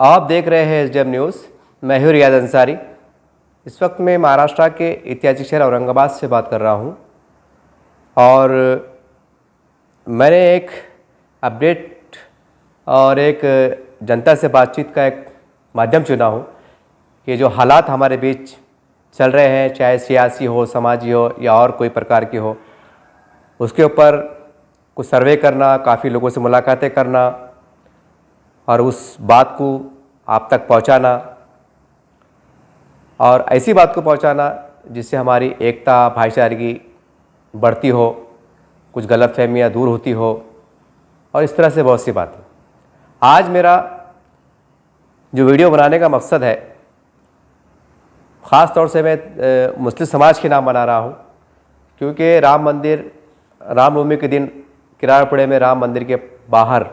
आप देख रहे हैं एसडीएम न्यूज़। मैं हूं रियाज अंसारी। इस वक्त मैं महाराष्ट्र के ऐतिहासिक शहर औरंगाबाद से बात कर रहा हूं और मैंने एक अपडेट और एक जनता से बातचीत का एक माध्यम चुना हूं कि जो हालात हमारे बीच चल रहे हैं, चाहे सियासी हो, समाजी हो या और कोई प्रकार की हो, उसके ऊपर कुछ सर्वे करना, काफ़ी लोगों से मुलाकातें करना और उस बात को आप तक पहुंचाना और ऐसी बात को पहुंचाना जिससे हमारी एकता, भाईचारगी बढ़ती हो, कुछ गलतफहमियां दूर होती हो और इस तरह से बहुत सी बातें। आज मेरा जो वीडियो बनाने का मकसद है, ख़ास तौर से मैं मुस्लिम समाज के नाम बना रहा हूँ, क्योंकि राम मंदिर, रामनवमी के दिन किराड़पुड़े में राम मंदिर के बाहर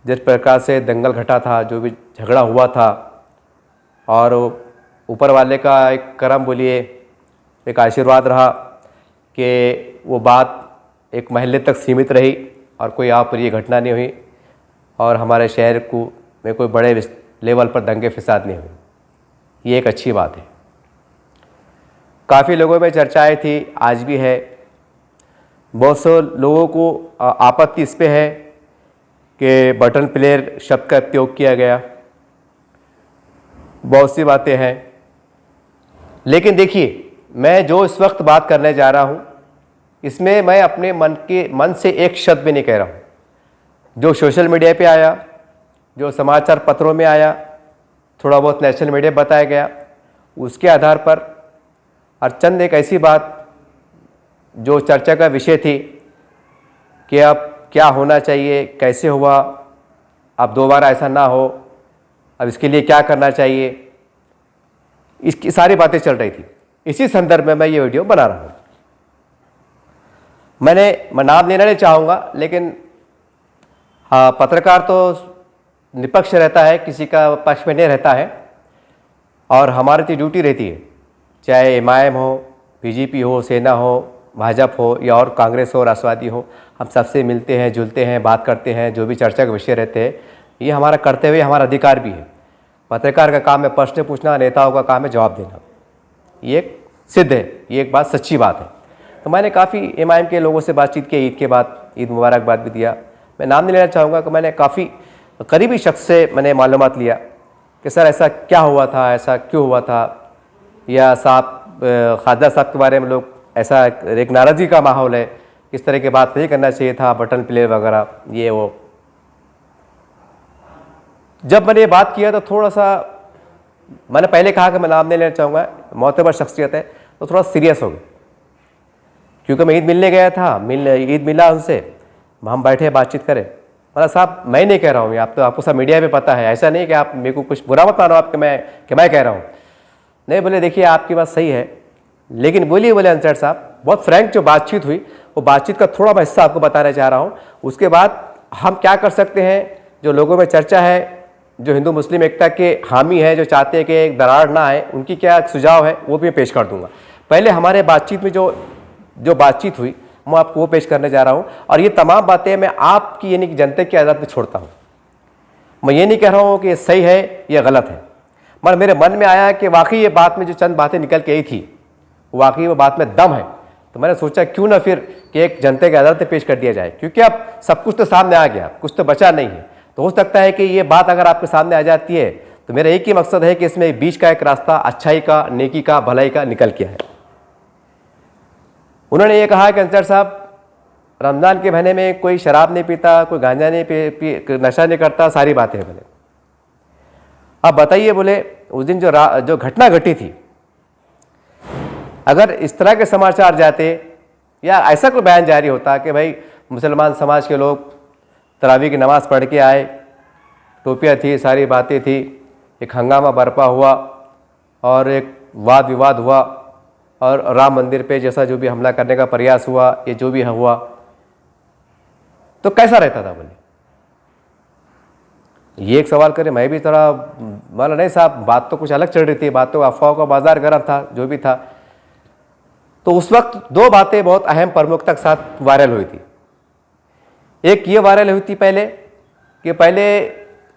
जिस प्रकार से दंगल घटा था, जो भी झगड़ा हुआ था, और ऊपर वाले का एक करम बोलिए, एक आशीर्वाद रहा कि वो बात एक महल्ले तक सीमित रही और कोई यहाँ पर ये घटना नहीं हुई और हमारे शहर को में कोई बड़े लेवल पर दंगे फसाद नहीं हुए। ये एक अच्छी बात है। काफ़ी लोगों में चर्चाएं थी, आज भी है। बहुत से लोगों को आपत्ति इस पे है कि बटन प्लेयर शब्द का उपयोग किया गया। बहुत सी बातें हैं, लेकिन देखिए, मैं जो इस वक्त बात करने जा रहा हूँ, इसमें मैं अपने मन से एक शब्द भी नहीं कह रहा हूँ। जो सोशल मीडिया पे आया, जो समाचार पत्रों में आया, थोड़ा बहुत नेशनल मीडिया बताया गया, उसके आधार पर और चंद एक ऐसी बात जो चर्चा का विषय थी कि अब क्या होना चाहिए, कैसे हुआ, अब दोबारा ऐसा ना हो, अब इसके लिए क्या करना चाहिए, इसकी सारी बातें चल रही थी। इसी संदर्भ में मैं ये वीडियो बना रहा हूँ। मैं नाम लेना नहीं चाहूँगा, लेकिन हाँ, पत्रकार तो निष्पक्ष रहता है, किसी का पक्ष में नहीं रहता है और हमारी तो ड्यूटी रहती है, चाहे एमआईएम हो, बीजेपी हो, सेना हो, भाजपा हो या और कांग्रेस हो, राष्ट्रवादी हो, हम सबसे मिलते हैं, जुलते हैं, बात करते हैं, जो भी चर्चा के विषय रहते हैं। ये हमारा कर्तव्य, हमारा अधिकार भी है। पत्रकार का काम है प्रश्न पूछना, नेताओं का काम है जवाब देना। ये एक सिद्ध है, ये एक बात सच्ची बात है। तो मैंने काफ़ी एमआईएम के लोगों से बातचीत की, ईद के बाद, ईद मुबारकबाद भी दिया। मैं नाम नहीं लेना चाहूँगा कि मैंने काफ़ी करीबी शख्स से मैंने मालूमात लिया कि सर ऐसा क्या हुआ था, ऐसा क्यों हुआ था, या साहब खाजा साहब के बारे में लोग ऐसा एक नाराज़गी का माहौल है, इस तरह की बात नहीं करना चाहिए था, बटन प्लेयर वगैरह ये वो। जब मैंने ये बात किया तो थोड़ा सा, मैंने पहले कहा कि मैं नाम नहीं लेना चाहूँगा, मोतबर शख्सियत है, तो थोड़ा सीरियस हो गया, क्योंकि मैं ईद मिलने गया था, ईद मिला उनसे, हम बैठे बातचीत करें। मतलब साहब मैं नहीं कह रहा हूँ, आप तो आपको सब मीडिया पे पता है, ऐसा नहीं कि आप मेरे को कुछ बुरा मत मानो आप कि मैं कह रहा हूँ। नहीं, बोले देखिए आपकी बात सही है, लेकिन बोले अंसारी साहब, बहुत फ्रैंक जो बातचीत हुई, वो बातचीत का थोड़ा मैं हिस्सा आपको बताना चाह रहा हूँ। उसके बाद हम क्या कर सकते हैं, जो लोगों में चर्चा है, जो हिंदू मुस्लिम एकता के हामी है, जो चाहते हैं कि एक दरार ना आए, उनकी क्या सुझाव है वो भी मैं पेश कर दूंगा। पहले हमारे बातचीत में जो बातचीत हुई, मैं आपको वो पेश करने जा रहा हूँ और ये तमाम बातें मैं आपकी यानी कि जनता की आज़ाद में छोड़ता हूँ। मैं ये नहीं कह रहा हूँ कि ये सही है या गलत है, मगर मेरे मन में आया कि वाकई ये बात में जो चंद बातें निकल के आई थी, वाकई वो बात में दम है। तो मैंने सोचा क्यों ना फिर कि एक जनता की अदालत में पेश कर दिया जाए, क्योंकि अब सब कुछ तो सामने आ गया, कुछ तो बचा नहीं है। तो हो सकता है कि ये बात अगर आपके सामने आ जाती है तो मेरा एक ही मकसद है कि इसमें बीच का एक रास्ता अच्छाई का, नेकी का, भलाई का निकल के है। उन्होंने ये कहा कि अंसारी साहब, रमज़ान के महीने में कोई शराब नहीं पीता, कोई गांजा नहीं नशा नहीं करता, सारी बातें हैं। बोले अब बताइए, बोले उस दिन जो घटना घटी थी, अगर इस तरह के समाचार जाते या ऐसा कोई बयान जारी होता कि भाई मुसलमान समाज के लोग तरावी की नमाज़ पढ़ के आए, टोपियाँ थी, सारी बातें थी, एक हंगामा बरपा हुआ और एक वाद विवाद हुआ और राम मंदिर पे जैसा जो भी हमला करने का प्रयास हुआ, ये जो भी हुआ, तो कैसा रहता था? बोले ये एक सवाल करें, मैं भी थोड़ा बोला नहीं साहब, बात तो कुछ अलग चल रही थी, बात तो अफवाहों का बाजार गर्म था, जो भी था। तो उस वक्त दो बातें बहुत अहम प्रमुखता के साथ वायरल हुई थी। एक ये वायरल हुई थी पहले कि पहले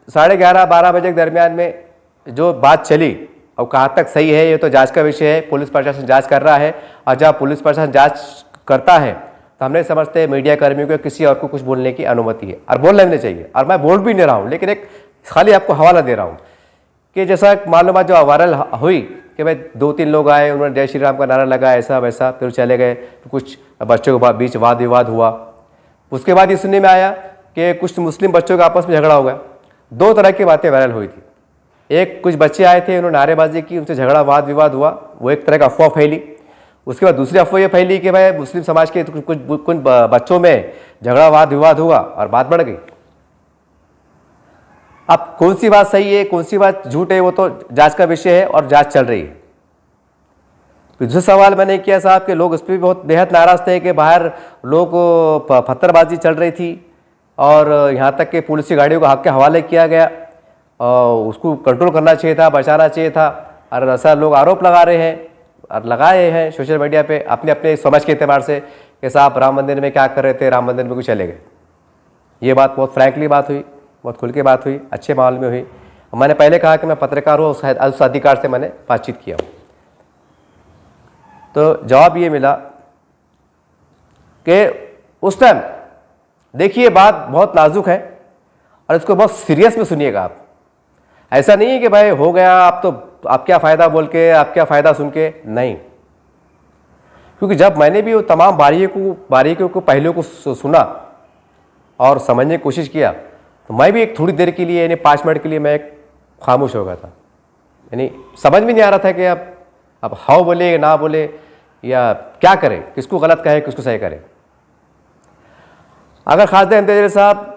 11:30-12 बजे के दरमियान में जो बात चली और कहाँ तक सही है ये तो जांच का विषय है, पुलिस प्रशासन जांच कर रहा है। और जब पुलिस प्रशासन जांच करता है तो हम नहीं समझते मीडिया कर्मियों को किसी और को कुछ बोलने की अनुमति है, और बोलना नहीं चाहिए। और मैं बोल भी नहीं रहा हूँ, लेकिन एक खाली आपको हवाला दे रहा हूँ कि जैसा मालूमात जो वायरल हुई कि भाई 2-3 लोग आए, उन्होंने जय श्री राम का नारा लगाया, ऐसा वैसा, फिर चले गए, तो कुछ बच्चों के बीच वाद विवाद हुआ। उसके बाद ये सुनने में आया कि कुछ मुस्लिम बच्चों का आपस में झगड़ा हो गया। 2 तरह की बातें वायरल हुई थी। एक, कुछ बच्चे आए थे, उन्होंने नारेबाजी की, उनसे झगड़ा वाद विवाद हुआ, वो एक तरह का अफवाह फैली। उसके बाद दूसरी अफवाह ये फैली कि भाई मुस्लिम समाज के कुछ बच्चों में झगड़ा वाद विवाद हुआ और बात बढ़ गई। अब कौन सी बात सही है, कौन सी बात झूठ है, वो तो जांच का विषय है और जांच चल रही है। दूसरा सवाल मैंने किया साहब कि लोग इस पर भी बहुत बेहद नाराज थे कि बाहर लोग पत्थरबाजी चल रही थी और यहाँ तक कि पुलिस की गाड़ियों को हक के हवाले किया गया, और उसको कंट्रोल करना चाहिए था, बचाना चाहिए था। और ऐसा लोग आरोप लगा रहे हैं और लगाए हैं सोशल मीडिया पे अपने अपने समझ के एतबार से कि साहब राम मंदिर में क्या कर रहे थे, राम मंदिर में कुछ चले गए। ये बात बहुत फ्रैंकली बात हुई, बहुत खुल के बात हुई, अच्छे माहौल में हुई। मैंने पहले कहा कि मैं पत्रकार हूँ, उस अधिकार से मैंने बातचीत किया। तो जवाब ये मिला कि उस टाइम देखिए बात बहुत नाजुक है और इसको बहुत सीरियस में सुनिएगा आप। ऐसा नहीं है कि भाई हो गया आप तो आप क्या फ़ायदा बोल के, आप क्या फ़ायदा सुन के, नहीं। क्योंकि जब मैंने भी वो तमाम बारीकियों को पहलुओं को सुना और समझने की कोशिश किया, तो मैं भी एक थोड़ी देर के लिए यानी 5 मिनट के लिए मैं एक खामोश हो गया था। यानी समझ में नहीं आ रहा था कि अब हाउ बोले या ना बोले या क्या करें, किसको गलत कहे किसको सही करें। अगर खासदार इंतजार साहब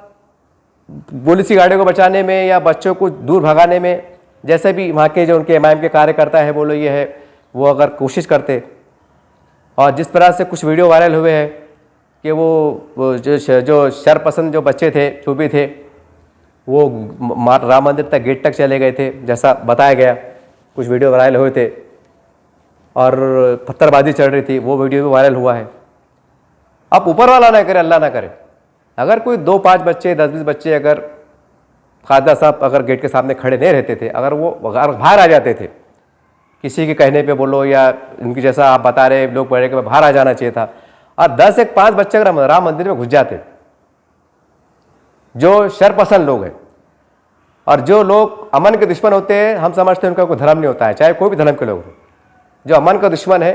पुलिस की गाड़ियों को बचाने में या बच्चों को दूर भगाने में, जैसे भी वहाँ के जो उनके एमआईएम के कार्यकर्ता है बोलो ये है, वो अगर कोशिश करते, और जिस तरह से कुछ वीडियो वायरल हुए हैं कि वो जो शरपसंद जो बच्चे थे, चूबी थे, वो राम मंदिर तक गेट तक चले गए थे जैसा बताया गया, कुछ वीडियो वायरल हुए थे और पत्थरबाजी चल रही थी, वो वीडियो भी वायरल हुआ है। अब ऊपर वाला ना करे, अल्लाह ना करे, अगर कोई 2-5 बच्चे 10-20 बच्चे अगर खासदार साहब अगर गेट के सामने खड़े नहीं रहते थे, अगर वो बाहर आ जाते थे किसी के कहने पे बोलो या इनकी जैसा आप बता रहे लोग पढ़े कि बाहर आ जाना चाहिए था, और 10-5 बच्चे अगर राम मंदिर में घुस जाते, जो शरपसंद लोग हैं और जो लोग अमन के दुश्मन होते हैं, हम समझते हैं उनका कोई धर्म नहीं होता है, चाहे कोई भी धर्म के लोग हो। जो अमन का दुश्मन है,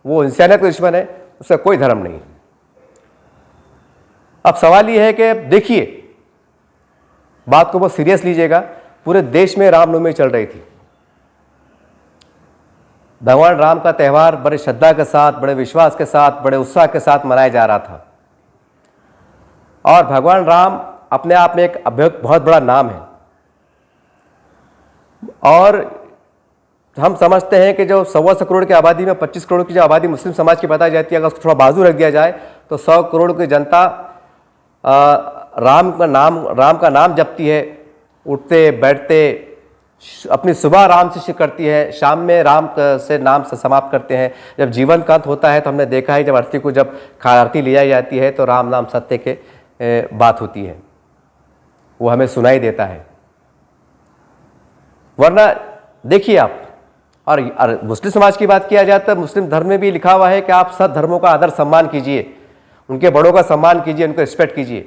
वो इंसानियत का दुश्मन है, उसका कोई धर्म नहीं है। अब सवाल ये है कि देखिए बात को बहुत सीरियस लीजिएगा। पूरे देश में रामनवमी चल रही थी, भगवान राम का त्यौहार बड़े श्रद्धा के साथ, बड़े विश्वास के साथ, बड़े उत्साह के साथ मनाया जा रहा था। और भगवान राम अपने आप में एक बहुत बड़ा नाम है, और हम समझते हैं कि जो 125 करोड़ की आबादी में 25 करोड़ की जो आबादी मुस्लिम समाज की बताई जाती है, अगर उसको थोड़ा बाजू रख दिया जाए तो 100 करोड़ की जनता राम का नाम जपती है, उठते बैठते अपनी सुबह राम से शुरू करती है, शाम में राम से नाम से समाप्त करते हैं। जब जीवन का अंत होता है तो हमने देखा है जब आरती को जब आरती ली जाती है तो राम नाम सत्य के बात होती है, वो हमें सुनाई देता है। वरना देखिए आप, और मुस्लिम समाज की बात किया जाए तो मुस्लिम धर्म में भी लिखा हुआ है कि आप सब धर्मों का आदर सम्मान कीजिए, उनके बड़ों का सम्मान कीजिए, उनको रिस्पेक्ट कीजिए।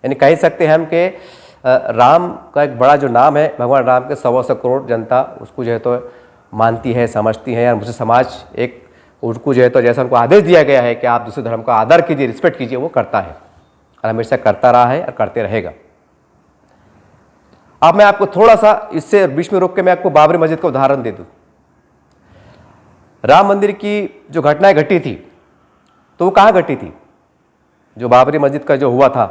यानी कह सकते हैं हम कि राम का एक बड़ा जो नाम है, भगवान राम के 125 करोड़ जनता उसको जो है तो मानती है, समझती है। और मुस्लिम समाज एक उनको जो है तो जैसा उनको आदेश दिया गया है कि आप दूसरे धर्म का आदर कीजिए, रिस्पेक्ट कीजिए, वो करता है और हमेशा करता रहा है और करते रहेगा। अब मैं आपको थोड़ा सा इससे बीच में रोक के मैं आपको बाबरी मस्जिद का उदाहरण दे दूं। राम मंदिर की जो घटनाएं घटी थी तो वो कहाँ घटी थी? जो बाबरी मस्जिद का जो हुआ था,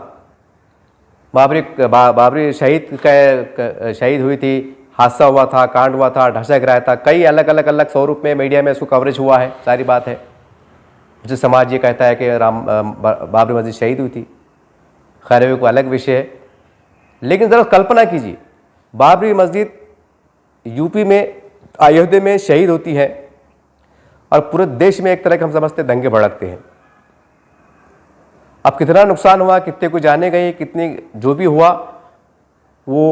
बाबरी शहीद हुई थी, हादसा हुआ था, कांड हुआ था, ढांचा गिराया था, कई अलग अलग स्वरूप में मीडिया में इसको कवरेज हुआ है, सारी बात है। जो समाज ये कहता है कि बाबरी मस्जिद शहीद हुई थी, खैर वो अलग विषय है। लेकिन ज़रा कल्पना कीजिए, बाबरी मस्जिद यूपी में अयोध्या में शहीद होती है और पूरे देश में एक तरह के हम समझते दंगे भड़कते हैं। अब कितना नुकसान हुआ, कितने को जाने गए, कितनी जो भी हुआ वो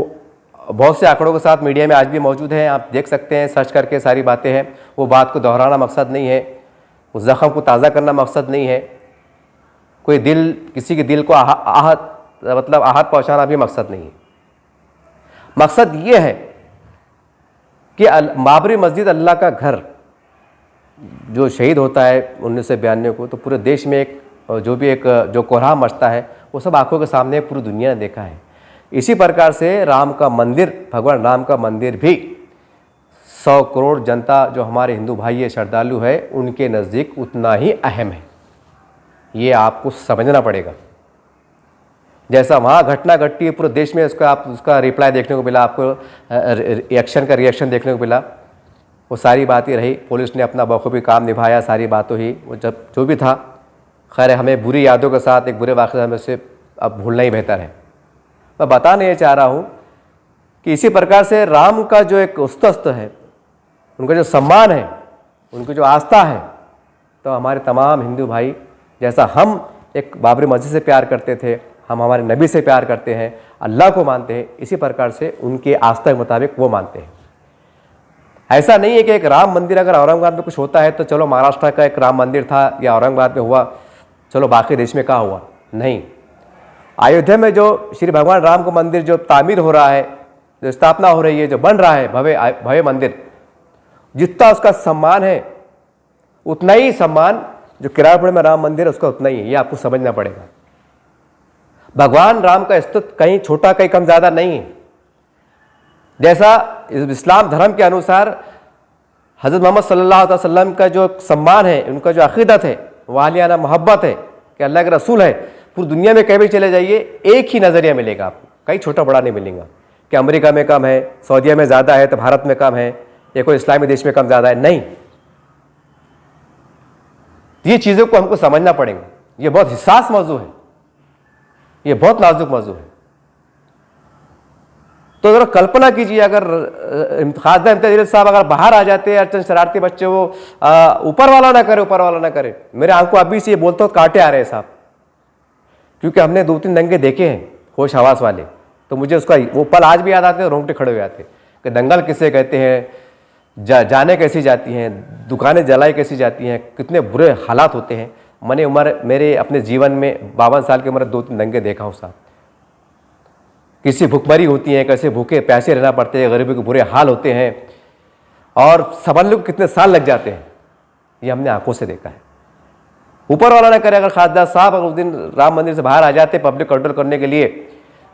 बहुत से आंकड़ों के साथ मीडिया में आज भी मौजूद हैं, आप देख सकते हैं, सर्च करके सारी बातें हैं। वो बात को दोहराना मकसद नहीं है, उस ज़ख़म को ताज़ा करना मकसद नहीं है, कोई किसी के दिल को आहत पहुंचाना भी मकसद नहीं है। मकसद ये है कि बाबरी मस्जिद अल्लाह का घर जो शहीद होता है 1992 को, तो पूरे देश में जो कोहराम मचता है वो सब आंखों के सामने पूरी दुनिया ने देखा है। इसी प्रकार से राम का मंदिर, भगवान राम का मंदिर भी 100 करोड़ जनता जो हमारे हिंदू भाई है, श्रद्धालु है, उनके नज़दीक उतना ही अहम है। ये आपको समझना पड़ेगा। जैसा वहाँ घटना घटती है पूरे देश में, उसका रिप्लाई देखने को मिला, आपको रिएक्शन देखने को मिला। वो सारी बातें रही, पुलिस ने अपना बखूबी काम निभाया, सारी बातों ही वो जो भी था। खैर, हमें बुरी यादों के साथ एक बुरे वाक़े हमें से अब भूलना ही बेहतर है। मैं बताना ये चाह रहा हूँ कि इसी प्रकार से राम का जो एक उस्तस्त है, उनका जो सम्मान है, उनकी जो आस्था है, तो हमारे तमाम हिंदू भाई जैसा हम एक बाबरी मस्जिद से प्यार करते थे, हम हमारे नबी से प्यार करते हैं, अल्लाह को मानते हैं, इसी प्रकार से उनके आस्था के मुताबिक वो मानते हैं। ऐसा नहीं है कि एक राम मंदिर अगर औरंगाबाद में कुछ होता है तो चलो महाराष्ट्र का एक राम मंदिर था या औरंगाबाद में हुआ, चलो बाकी देश में कहाँ हुआ। नहीं, अयोध्या में जो श्री भगवान राम का मंदिर जो तामीर हो रहा है, जो स्थापना हो रही है, जो बन रहा है भव्य मंदिर, जितना उसका सम्मान है उतना ही सम्मान जो किराड़पुर में राम मंदिर है उसका उतना ही है। ये आपको समझना पड़ेगा। भगवान राम का अस्तित्व कहीं छोटा कहीं कम ज़्यादा नहीं है। जैसा इस्लाम धर्म के अनुसार हज़रत मोहम्मद सल्लल्लाहु अलैहि वसल्लम का जो सम्मान है, उनका जो अक़ीदत है, वालियाना मोहब्बत है कि अल्लाह के रसूल है, पूरी दुनिया में कहीं भी चले जाइए एक ही नज़रिया मिलेगा आपको, कहीं छोटा बड़ा नहीं मिलेगा कि अमेरिका में कम है, सऊदीया में ज़्यादा है तो भारत में कम है, या कोई इस्लामी देश में कम ज़्यादा है। नहीं, ये चीज़ों को हमको समझना पड़ेगा। ये बहुत हिस्सास मौजू है, ये बहुत नाजुक मौजू है। तो ज़रा कल्पना कीजिए, अगर खासदार इम्तियाज़ साहब अगर बाहर आ जाते हैं, चंद शरारती बच्चे, वो ऊपर वाला ना करे। मेरे आंख को अभी से ये बोलते हो कांटे आ रहे हैं साहब, क्योंकि हमने 2-3 दंगे देखे हैं होश हवास वाले, तो मुझे उसका वो पल आज भी याद आते हैं, रोंगटे खड़े हो जाते कि दंगल किसे कहते हैं, जाने कैसी जाती हैं, दुकानें जलाई कैसी जाती हैं, कितने बुरे हालात होते हैं। मेरे अपने जीवन में 52 साल की उम्र 2-3 दंगे देखा हूँ साहब। किसी भुखमरी होती है, कैसे भूखे प्यासे रहना पड़ते हैं, गरीबी के बुरे हाल होते हैं, और संभलने को कितने साल लग जाते हैं, ये हमने आंखों से देखा है। ऊपर वाला ना करे, अगर खासदार साहब अगर उस दिन राम मंदिर से बाहर आ जाते पब्लिक कंट्रोल करने के लिए,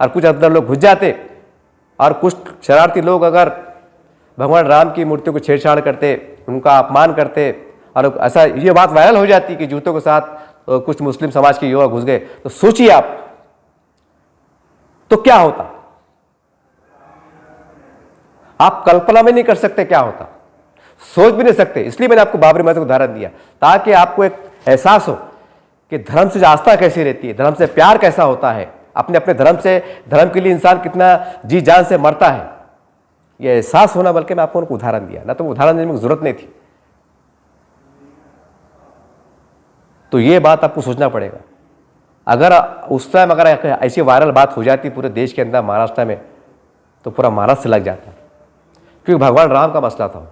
और कुछ अंदर लोग घुस जाते, और कुछ शरारती लोग अगर भगवान राम की मूर्तियों को छेड़छाड़ करते, उनका अपमान करते, और ऐसा ये बात वायरल हो जाती कि जूतों के साथ कुछ मुस्लिम समाज के युवा घुस गए, तो सोचिए आप तो क्या होता। आप कल्पना में नहीं कर सकते क्या होता, सोच भी नहीं सकते। इसलिए मैंने आपको बाबरी मस्जिद का उदाहरण दिया, ताकि आपको एक एहसास हो कि धर्म से आस्था कैसी रहती है, धर्म से प्यार कैसा होता है, अपने अपने धर्म के लिए इंसान कितना जी जान से मरता है, यह एहसास होना। बल्कि मैं आपको उनको उदाहरण दिया, ना तो उदाहरण देने की जरूरत नहीं थी। तो ये बात आपको सोचना पड़ेगा। अगर उस टाइम अगर ऐसी वायरल बात हो जाती पूरे देश के अंदर, महाराष्ट्र में, तो पूरा महाराष्ट्र लग जाता, क्योंकि भगवान राम का मसला था।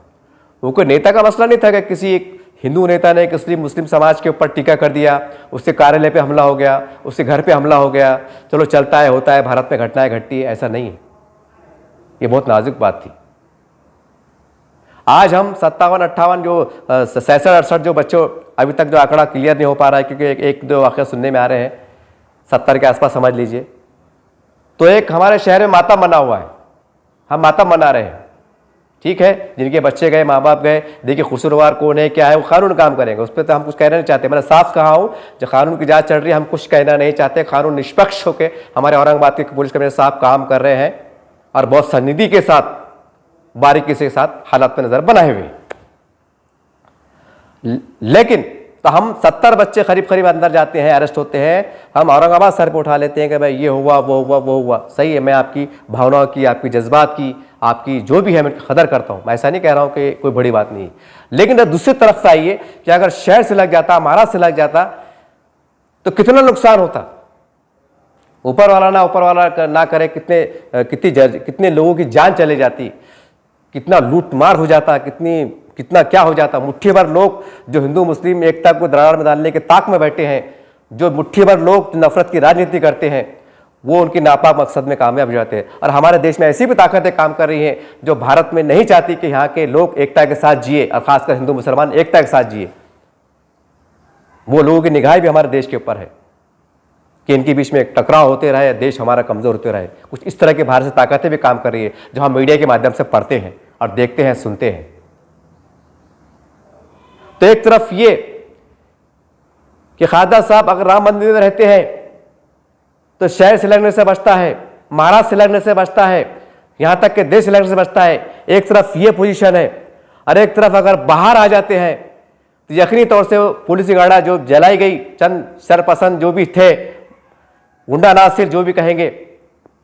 वो कोई नेता का मसला नहीं था कि किसी एक हिंदू नेता ने किसी मुस्लिम समाज के ऊपर टीका कर दिया, उसके कार्यालय पे हमला हो गया, उसके घर पे हमला हो गया, चलो चलता है, होता है, भारत में घटनाएं घटती है, ऐसा नहीं है। ये बहुत नाजुक बात थी। आज हम 57-58 जो 67-68 जो बच्चों, अभी तक जो आंकड़ा क्लियर नहीं हो पा रहा है, क्योंकि एक दो वाक़या सुनने में आ रहे हैं, 70 के आसपास समझ लीजिए। तो एक हमारे शहर में मातम बना हुआ है, हम मातम मना रहे हैं, ठीक है। जिनके बच्चे गए, माँ बाप गए, देखिए कसूरवार कौन है, क्या है, वो कानून काम करेंगे, उस पर तो हम कुछ कहना नहीं चाहते। मैंने साफ कहा हूँ, जो कानून की जांच चल रही है, हम कुछ कहना नहीं चाहते। कानून निष्पक्ष होकर हमारे औरंगाबाद के पुलिस कर्मी साफ काम कर रहे हैं, और बहुत सन्निधि के साथ, बारीकी के साथ हालात पर नजर बनाए हुए। लेकिन तो हम 70 बच्चे करीब अंदर जाते हैं, अरेस्ट होते हैं, हम औरंगाबाद सर पे उठा लेते हैं कि भाई ये हुआ, वो हुआ। सही है, मैं आपकी भावनाओं की, आपकी जज्बात की, आपकी जो भी है, मैं कदर करता हूँ, मैं ऐसा नहीं कह रहा हूँ कि कोई बड़ी बात नहीं है। लेकिन दूसरी तरफ से आइए कि अगर शहर से लग जाता, महाराष्ट्र से लग जाता, तो कितना नुकसान होता। ऊपर वाला ना करे, कितने लोगों की जान चले जाती, कितना लूटमार हो जाता, कितना क्या हो जाता। मुट्ठी भर लोग जो हिंदू मुस्लिम एकता को दरार में डालने के ताक में बैठे हैं, जो मुट्ठी भर लोग नफरत की राजनीति करते हैं, वो उनकी नापाक मकसद में कामयाब हो जाते हैं। और हमारे देश में ऐसी भी ताकतें काम कर रही हैं जो भारत में नहीं चाहती कि यहाँ के लोग एकता के साथ जिए, और खासकर हिंदू मुसलमान एकता के साथ जिए। वो लोगों की निगाह भी हमारे देश के ऊपर है कि इनके बीच में एक टकराव होते रहे, देश हमारा कमजोर होते रहे। कुछ इस तरह की बाहर से ताकतें भी काम कर रही है जो हम मीडिया के माध्यम से पढ़ते हैं और देखते हैं, सुनते हैं। तो एक तरफ ये कि खादा साहब अगर राम मंदिर में रहते हैं तो शहर से लगने से बचता है, महाराष्ट्र से लगने से बचता है, यहां तक कि देश से लगने से बचता है। एक तरफ ये पोजीशन है, और एक तरफ अगर बाहर आ जाते हैं तो यकीनी तौर से पुलिस की गाड़ा जो जलाई गई, चंद सरपसंद जो भी थे, गुंडा नासिर जो भी कहेंगे,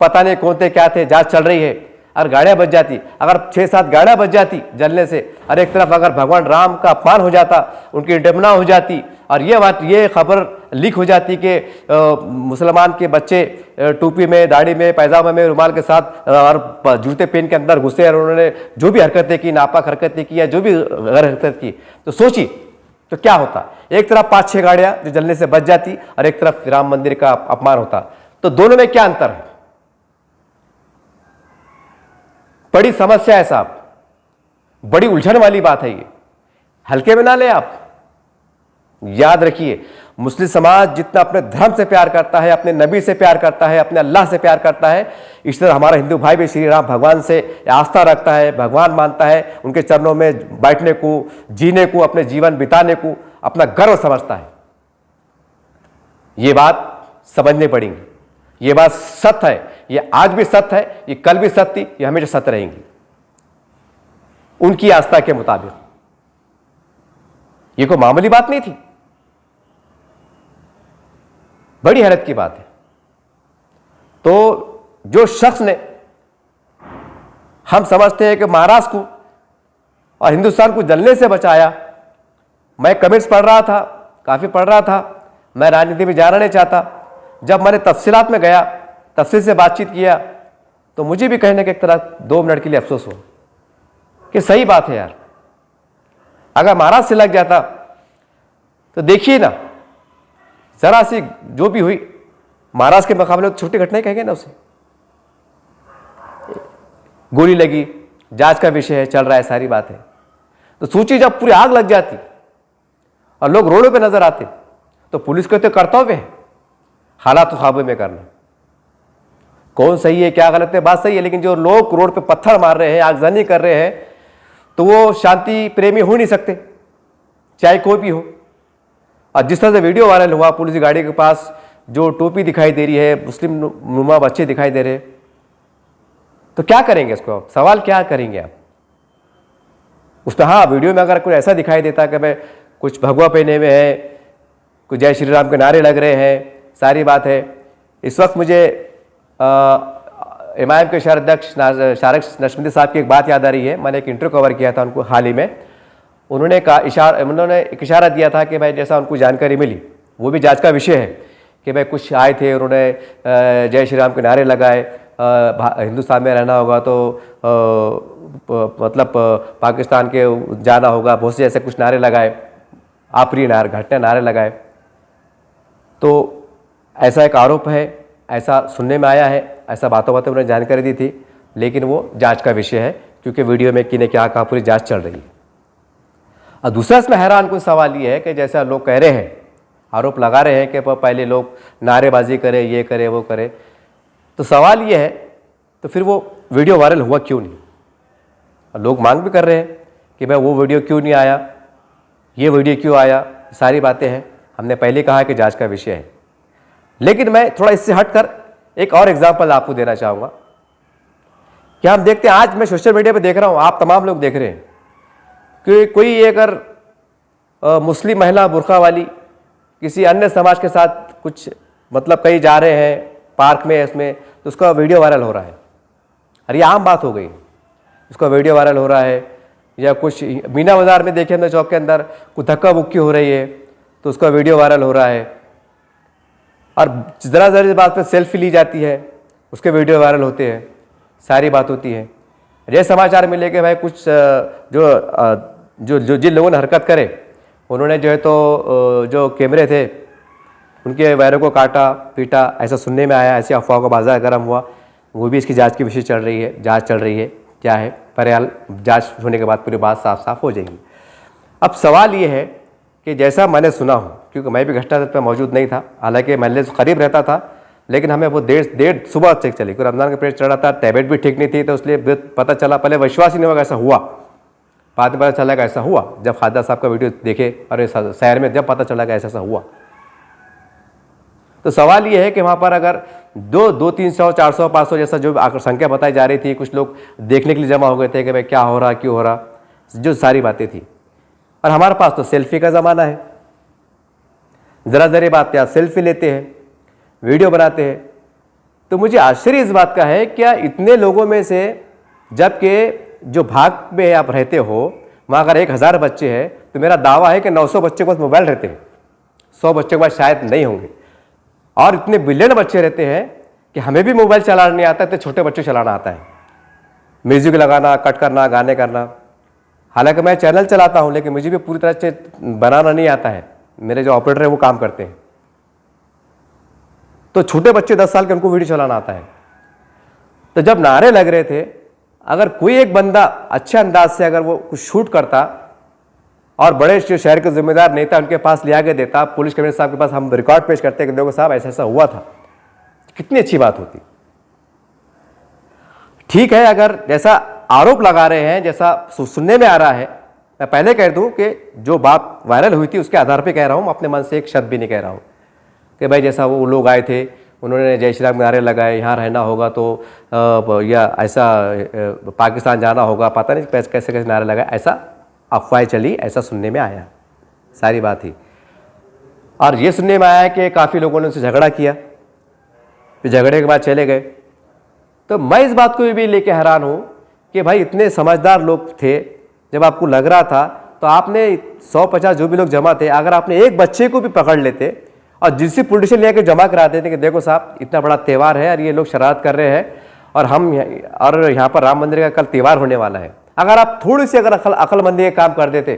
पता नहीं कौन थे क्या थे, जांच चल रही है। अगर गाड़ियां बच जाती, अगर 6-7 गाड़ियां बच जाती जलने से, और एक तरफ अगर भगवान राम का अपमान हो जाता, उनकी विडंबना हो जाती, और ये खबर लीक हो जाती कि मुसलमान के बच्चे टोपी में, दाढ़ी में, पैजामा में, रुमाल के साथ और जूते पहन के अंदर घुसे और उन्होंने जो भी हरकतें की, नापाक हरकतें की या जो भी गैर हरकत की, तो सोची तो क्या होता। एक तरफ 5-6 गाड़ियां जो जलने से बच जाती और एक तरफ राम मंदिर का अपमान होता। तो दोनों में क्या अंतर है? बड़ी समस्या है साहब, बड़ी उलझन वाली बात है ये, हल्के में ना ले आप। याद रखिए, मुस्लिम समाज जितना अपने धर्म से प्यार करता है, अपने नबी से प्यार करता है, अपने अल्लाह से प्यार करता है, इस तरह हमारा हिंदू भाई भी श्री राम भगवान से आस्था रखता है, भगवान मानता है, उनके चरणों में बैठने को, जीने को, अपने जीवन बिताने को अपना गर्व समझता है। ये बात समझनी पड़ेगी, ये बात सत्य है, ये आज भी सत्य है, ये कल भी सत्य थी, ये हमेशा सत्य रहेंगी उनकी आस्था के मुताबिक। ये कोई मामूली बात नहीं थी, बड़ी हैरत की बात है। तो जो शख्स ने, हम समझते हैं कि महाराष्ट्र को और हिंदुस्तान को जलने से बचाया। मैं कमेंट्स पढ़ रहा था, काफ़ी पढ़ रहा था, मैं राजनीति में जाना नहीं चाहता। जब मैंने तफसीलात में गया, तफसील से बातचीत किया, तो मुझे भी कहने के एक तरह 2 मिनट के लिए अफसोस हो कि सही बात है यार, अगर महाराष्ट्र से लग जाता तो देखिए ना, जरा सी जो भी हुई, महाराष्ट्र के मुकाबले तो छोटी घटना कहेंगे ना उसे, गोली लगी, जांच का विषय है, चल रहा है, सारी बात है। तो सोचिए जब पूरी आग लग जाती और लोग रोडों पे नजर आते, तो पुलिस को तो कर्तव्य है हालात को काबू में करना। कौन सही है क्या गलत है, बात सही है, लेकिन जो लोग रोड पे पत्थर मार रहे हैं, आगजनी कर रहे हैं, तो वो शांति प्रेमी हो नहीं सकते, चाहे कोई भी हो। और जिस तरह से वीडियो वायरल हुआ, पुलिस की गाड़ी के पास जो टोपी दिखाई दे रही है, मुस्लिम नुमा बच्चे दिखाई दे रहे, तो क्या करेंगे इसको आप? सवाल क्या करेंगे आप उस पर? हाँ, वीडियो में अगर कोई ऐसा दिखाई देता कि मैं कुछ भगवा पहने हुए है, कुछ जय श्री राम के नारे लग रहे हैं, सारी बात है। इस वक्त मुझे इमाम के शहर अध्यक्ष शारिक नशमती साहब की एक बात याद आ रही है। मैंने एक इंटरव्यू कवर किया था उनको हाल ही में। उन्होंने एक इशारा दिया था कि भाई जैसा उनको जानकारी मिली, वो भी जांच का विषय है, कि भाई कुछ आए थे, उन्होंने जय श्री राम के नारे लगाए, हिंदुस्तान में रहना होगा तो मतलब पाकिस्तान के जाना होगा, बहुत से ऐसे कुछ नारे लगाए, आपरी नारे, घटना नारे लगाए। तो ऐसा एक आरोप है, ऐसा सुनने में आया है, ऐसा बातों बातों उन्होंने जानकारी दी थी, लेकिन वो जांच का विषय है, क्योंकि वीडियो में किने क्या कहा, पूरी जांच चल रही है। और दूसरा इसमें हैरान कुछ सवाल ये है कि जैसा लोग कह रहे हैं, आरोप लगा रहे हैं कि पहले लोग नारेबाजी करें, ये करें, वो करें, तो सवाल ये है, तो फिर वो वीडियो वायरल हुआ क्यों नहीं? और लोग मांग भी कर रहे हैं कि भाई वो वीडियो क्यों नहीं आया, ये वीडियो क्यों आया, सारी बातें हैं। हमने पहले कहा कि जांच का विषय है, लेकिन मैं थोड़ा इससे हटकर एक और एग्जांपल आपको देना चाहूँगा कि हम देखते हैं, आज मैं सोशल मीडिया पे देख रहा हूँ, आप तमाम लोग देख रहे हैं कि कोई अगर मुस्लिम महिला बुर्का वाली किसी अन्य समाज के साथ कुछ मतलब कहीं जा रहे हैं पार्क में, इसमें तो उसका वीडियो वायरल हो रहा है। अरे ये आम बात हो गई, उसका वीडियो वायरल हो रहा है। या कुछ मीना बाज़ार में देखे अंदर, चौक के अंदर कुछ धक्का मुक्की हो रही है, तो उसका वीडियो वायरल हो रहा है। और ज़रा ज़रा बात पर सेल्फी ली जाती है, उसके वीडियो वायरल होते हैं, सारी बात होती है। ये समाचार मिले कि भाई कुछ जो जिन लोगों ने हरकत करे उन्होंने जो है तो जो कैमरे थे उनके वायरों को काटा पीटा, ऐसा सुनने में आया। ऐसी अफवाह का बाजार गर्म हुआ, वो भी इसकी जांच की विषय चल रही है, जांच चल रही है क्या है, पर जांच होने के बाद पूरी बात साफ साफ हो जाएगी। अब सवाल ये है कि जैसा मैंने सुना हूँ, क्योंकि मैं भी घटना पर मौजूद नहीं था, हालांकि महल्ले से करीब रहता था, लेकिन हमें वो देर सुबह चेक चली क्योंकि रमज़ान का पीरियड चल रहा था, तबीयत भी ठीक नहीं थी, तो इसलिए पता चला, पहले विश्वास ही नहीं होगा ऐसा हुआ, बाद में पता चला कि ऐसा हुआ जब खाजा साहब का वीडियो देखे और शहर में जब पता चला कि ऐसा हुआ। तो सवाल ये है कि वहाँ पर अगर 200-300 400 500 जैसा जो संख्या बताई जा रही थी, कुछ लोग देखने के लिए जमा हो गए थे कि भाई क्या हो रहा क्यों हो रहा, जो सारी बातें थी। और हमारे पास तो सेल्फी का ज़माना है, ज़रा ज़रा बात पे आप सेल्फी लेते हैं, वीडियो बनाते हैं। तो मुझे आश्चर्य इस बात का है, क्या इतने लोगों में से, जबकि जो भाग में आप रहते हो वहाँ अगर 1000 बच्चे हैं तो मेरा दावा है कि 900 बच्चे के पास मोबाइल रहते हैं, 100 बच्चे के पास शायद नहीं होंगे। और इतने बिलियन बच्चे रहते हैं कि हमें भी मोबाइल चलाना नहीं आता, इतने छोटे बच्चे चलाना आता है, म्यूजिक लगाना, कट करना, गाने करना। हालांकि मैं चैनल चलाता हूं, लेकिन मुझे भी पूरी तरह से बनाना नहीं आता है, मेरे जो ऑपरेटर हैं वो काम करते हैं। तो छोटे बच्चे 10 साल के, उनको वीडियो चलाना आता है। तो जब नारे लग रहे थे, अगर कोई एक बंदा अच्छे अंदाज से अगर वो कुछ शूट करता और बड़े शहर के जिम्मेदार नेता उनके पास ले आके देता, पुलिस कमिश्नर साहब के पास हम रिकॉर्ड पेश करते कि देखो साहब ऐसा ऐसा हुआ था, कितनी अच्छी बात होती। ठीक है, अगर जैसा आरोप लगा रहे हैं, जैसा सुनने में आ रहा है, मैं पहले कह दूं कि जो बात वायरल हुई थी उसके आधार पे कह रहा हूं, अपने मन से एक शब्द भी नहीं कह रहा हूं कि भाई जैसा वो लोग आए थे, उन्होंने जय श्री राम के नारे लगाए, यहाँ रहना होगा तो या ऐसा पाकिस्तान जाना होगा, पता नहीं कैसे कैसे नारे लगाए, ऐसा अफवाह चली, ऐसा सुनने में आया, सारी बात ही। और ये सुनने में आया कि काफ़ी लोगों ने उनसे झगड़ा किया, फिर झगड़े के बाद चले गए। तो मैं इस बात को भी लेके हैरान हूँ कि भाई इतने समझदार लोग थे, जब आपको लग रहा था तो आपने 150 जो भी लोग जमा थे, अगर आपने एक बच्चे को भी पकड़ लेते और जिससे पोलिटिशियन लेके जमा करा देते कि देखो साहब इतना बड़ा त्यौहार है और ये लोग शरारत कर रहे हैं और यहाँ पर राम मंदिर का कल त्यौहार होने वाला है, अगर आप थोड़ी सी अगर अक्लमंदी के काम कर देते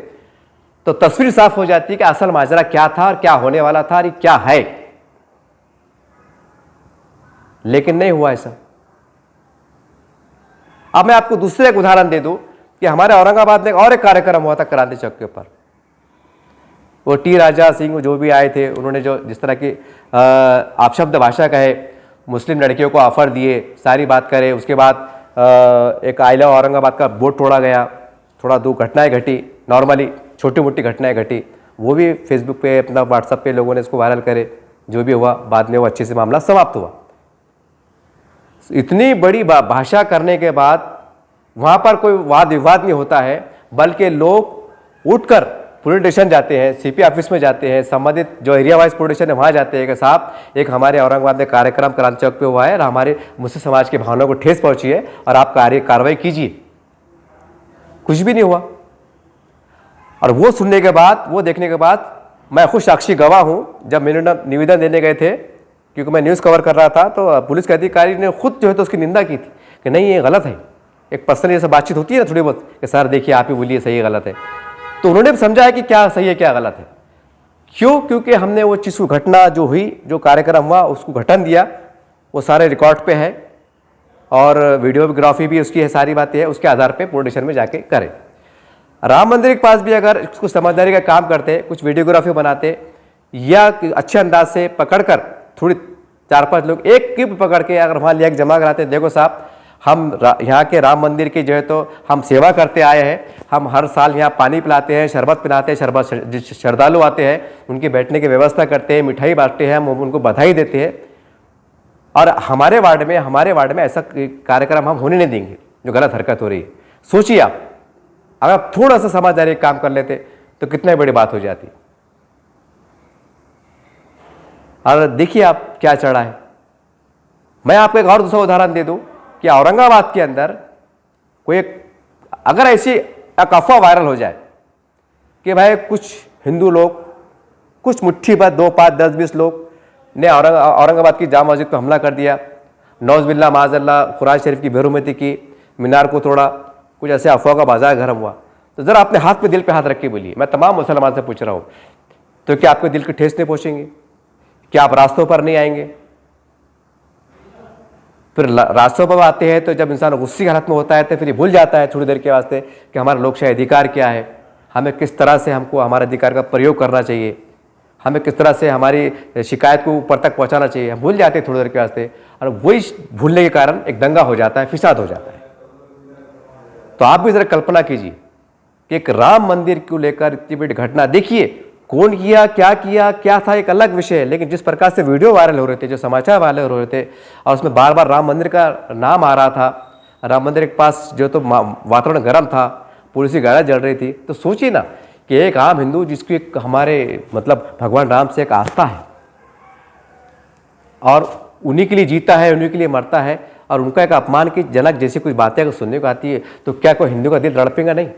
तो तस्वीर साफ हो जाती कि असल माजरा क्या था और क्या होने वाला था और ये क्या है। लेकिन नहीं हुआ ऐसा। अब मैं आपको दूसरे एक उदाहरण दे दूं कि हमारे औरंगाबाद में और एक कार्यक्रम हुआ था क्रांति चौक के ऊपर। वो टी राजा सिंह जो भी आए थे, उन्होंने जो जिस तरह की अपशब्द भाषा कहे, मुस्लिम लड़कियों को ऑफर दिए, सारी बात करे। उसके बाद एक आई लव औरंगाबाद का बोर्ड तोड़ा गया, थोड़ा दो घटनाएं घटी, नॉर्मली छोटी मोटी घटनाएं घटी, वो भी फेसबुक पे अपना व्हाट्सएप पे लोगों ने इसको वायरल करे। जो भी हुआ बाद में वो अच्छे से मामला समाप्त हुआ। इतनी बड़ी भाषा करने के बाद वहाँ पर कोई वाद विवाद नहीं होता है, बल्कि लोग उठकर पुलिस स्टेशन जाते हैं, सीपी ऑफिस में जाते हैं, संबंधित जो एरिया वाइज पुलिस स्टेशन है वहाँ जाते हैं कि साहब एक हमारे औरंगाबाद में कार्यक्रम क्रांति चौक पे हुआ है और हमारे मुस्लिम समाज की भावनाओं को ठेस पहुँची है और आप कार्रवाई कीजिए। कुछ भी नहीं हुआ। और वो सुनने के बाद, वो देखने के बाद मैं खुद साक्षी गवाह हूँ, जब मैंने निवेदन देने गए थे, क्योंकि मैं न्यूज़ कवर कर रहा था, तो पुलिस के अधिकारी ने खुद जो है तो उसकी निंदा की थी कि नहीं ये गलत है। एक पर्सनल जैसे बातचीत होती है ना थोड़ी बहुत कि सर देखिए आप ही बोलिए सही है गलत है, तो उन्होंने समझा है कि क्या सही है क्या गलत है। क्यों? क्योंकि हमने वो चीज़ को, घटना जो हुई, जो कार्यक्रम हुआ उसको घटन दिया, वो सारे रिकॉर्ड पे है और वीडियोग्राफी भी उसकी है, सारी बातें है, उसके आधार पर पुलिस स्टेशन में जाके करें। राम मंदिर के पास भी अगर कुछ समझदारी का काम करते, कुछ वीडियोग्राफी बनाते या अच्छे अंदाज से पकड़कर थोड़ी 4-5 लोग एक की पकड़ के अगर वहाँ ले जमा कराते, देखो साहब हम यहाँ के राम मंदिर की जो है तो हम सेवा करते आए हैं, हम हर साल यहाँ पानी पिलाते हैं, शरबत पिलाते हैं, शरबत श्रद्धालु आते हैं उनके बैठने की व्यवस्था करते हैं, मिठाई बांटते हैं, हम उनको बधाई देते हैं, और हमारे वार्ड में ऐसा कार्यक्रम हम होने नहीं देंगे जो गलत हरकत हो रही है। सोचिए आप, अगर आप थोड़ा सा समझदारी काम कर लेते तो कितनी बड़ी बात हो जाती। और देखिए आप क्या चढ़ा है। मैं आपको एक और दूसरा उदाहरण दे दूं कि औरंगाबाद के अंदर कोई अगर ऐसी एक अफवाह वायरल हो जाए कि भाई कुछ हिंदू लोग, कुछ मुट्ठी भर 2, 5, 10, 20 लोग ने औरंगाबाद की जामा मस्जिद पर हमला कर दिया, नौज़बिल्ला माज़अल्लाह कुरान शरीफ की बेरुमती की, मीनार को तोड़ा, कुछ ऐसे अफवाह का बाजार गर्म हुआ। तो ज़रा अपने हाथ पे दिल पे हाथ रख के बोलिए, मैं तमाम मुसलमान से पूछ रहा हूँ, तो क्या आपके दिल की ठेस नहीं पहुँचेंगे? क्या आप रास्तों पर नहीं आएंगे? फिर रास्तों पर आते हैं तो जब इंसान गुस्से की हालत में होता है तो फिर ये भूल जाता है थोड़ी देर के वास्ते कि हमारा लोकशाही अधिकार क्या है, हमें किस तरह से हमको हमारे अधिकार का प्रयोग करना चाहिए, हमें किस तरह से हमारी शिकायत को ऊपर तक पहुंचाना चाहिए। हम भूल जाते हैं थोड़ी देर के वास्ते, और वही भूलने के कारण एक दंगा हो जाता है, फिसाद हो जाता है। तो आप भी जरा कल्पना कीजिए कि एक राम मंदिर को लेकर इतनी बड़ी घटना, देखिए कौन किया, क्या था एक अलग विषय है, लेकिन जिस प्रकार से वीडियो वायरल हो रहे थे, जो समाचार वायरल हो रहे थे, और उसमें बार बार राम मंदिर का नाम आ रहा था, राम मंदिर के पास जो तो वातावरण गर्म था, पुलिस की गाड़ियाँ जल रही थी, तो सोचिए ना कि एक आम हिंदू जिसकी एक हमारे मतलब भगवान राम से एक आस्था है और उन्हीं के लिए जीता है, उन्हीं के लिए मरता है, और उनका एक अपमान की जनक जैसी कुछ बातें अगर सुनने को आती है तो क्या कोई हिंदू का दिल तड़पेगा नहीं?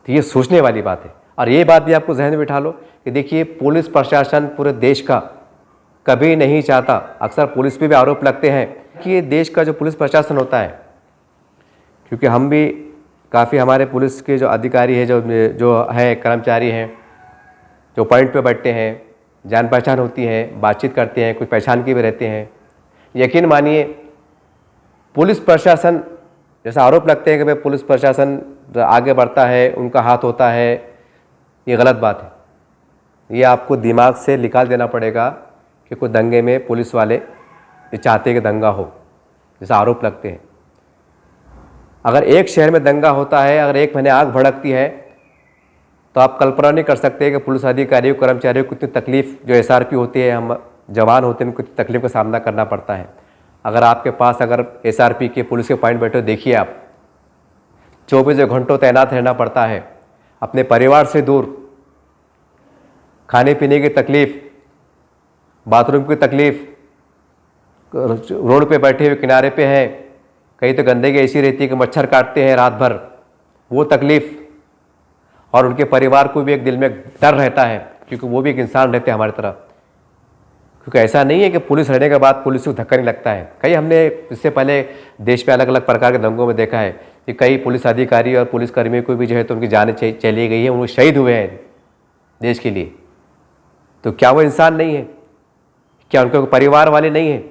तो ये सोचने वाली बात है। और ये बात भी आपको जहन में बिठा लो कि देखिए पुलिस प्रशासन पूरे देश का कभी नहीं चाहता, अक्सर पुलिस पे भी आरोप लगते हैं कि ये देश का जो पुलिस प्रशासन होता है, क्योंकि हम भी काफ़ी हमारे पुलिस के जो अधिकारी हैं, जो है कर्मचारी हैं, जो पॉइंट पे बैठते हैं, जान पहचान होती है, बातचीत करते हैं, कुछ पहचान के भी रहते हैं। यकीन मानिए पुलिस प्रशासन जैसा आरोप लगते हैं कि भाई पुलिस प्रशासन आगे बढ़ता है, उनका हाथ होता है, ये गलत बात है। ये आपको दिमाग से निकाल देना पड़ेगा कि कोई दंगे में पुलिस वाले ये चाहते कि दंगा हो, जैसा आरोप लगते हैं। अगर एक शहर में दंगा होता है, अगर एक महीने आग भड़कती है, तो आप कल्पना नहीं कर सकते कि पुलिस अधिकारियों कर्मचारियों को कितनी तकलीफ, जो SRP होती है, हम जवान होते हैं, उनको कितनी तकलीफ का सामना करना पड़ता है। अगर आपके पास अगर SRP के पुलिस के पॉइंट बैठे, देखिए आप 24 घंटों तैनात रहना पड़ता है, अपने परिवार से दूर, खाने पीने की तकलीफ, बाथरूम की तकलीफ, रोड पे बैठे हुए किनारे पे हैं, कहीं तो गंदगी ऐसी रहती है कि मच्छर काटते हैं रात भर, वो तकलीफ़, और उनके परिवार को भी एक दिल में डर रहता है क्योंकि वो भी एक इंसान रहते हैं हमारी तरह। क्योंकि ऐसा नहीं है कि पुलिस रहने के बाद पुलिस को धक्का नहीं लगता है। कई हमने इससे पहले देश में अलग अलग प्रकार के दंगों में देखा है कि कई पुलिस अधिकारी और पुलिसकर्मियों को भी जो है तो उनकी जानें चली गई है, वो शहीद हुए हैं देश के लिए। तो क्या वो इंसान नहीं है? क्या उनके परिवार वाले नहीं हैं?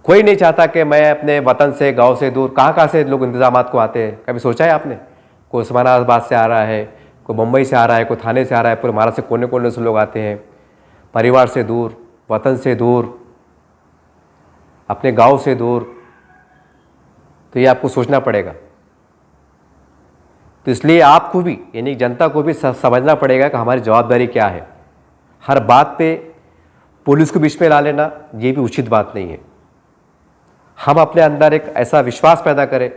कोई नहीं चाहता कि मैं अपने वतन से, गांव से दूर, कहाँ से लोग इंतजामात को आते हैं, कभी सोचा है आपने? कोई उस्मानाबाद से आ रहा है, कोई मुंबई से आ रहा है, कोई थाने से आ रहा है, पूरे महाराष्ट्र से कोने कोने से लोग आते हैं, परिवार से दूर, वतन से दूर, अपने गांव से दूर। तो ये आपको सोचना पड़ेगा। तो इसलिए आपको भी, यानी जनता को भी समझना पड़ेगा कि हमारी जवाबदारी क्या है। हर बात पे पुलिस को बीच में ला लेना ये भी उचित बात नहीं है। हम अपने अंदर एक ऐसा विश्वास पैदा करें,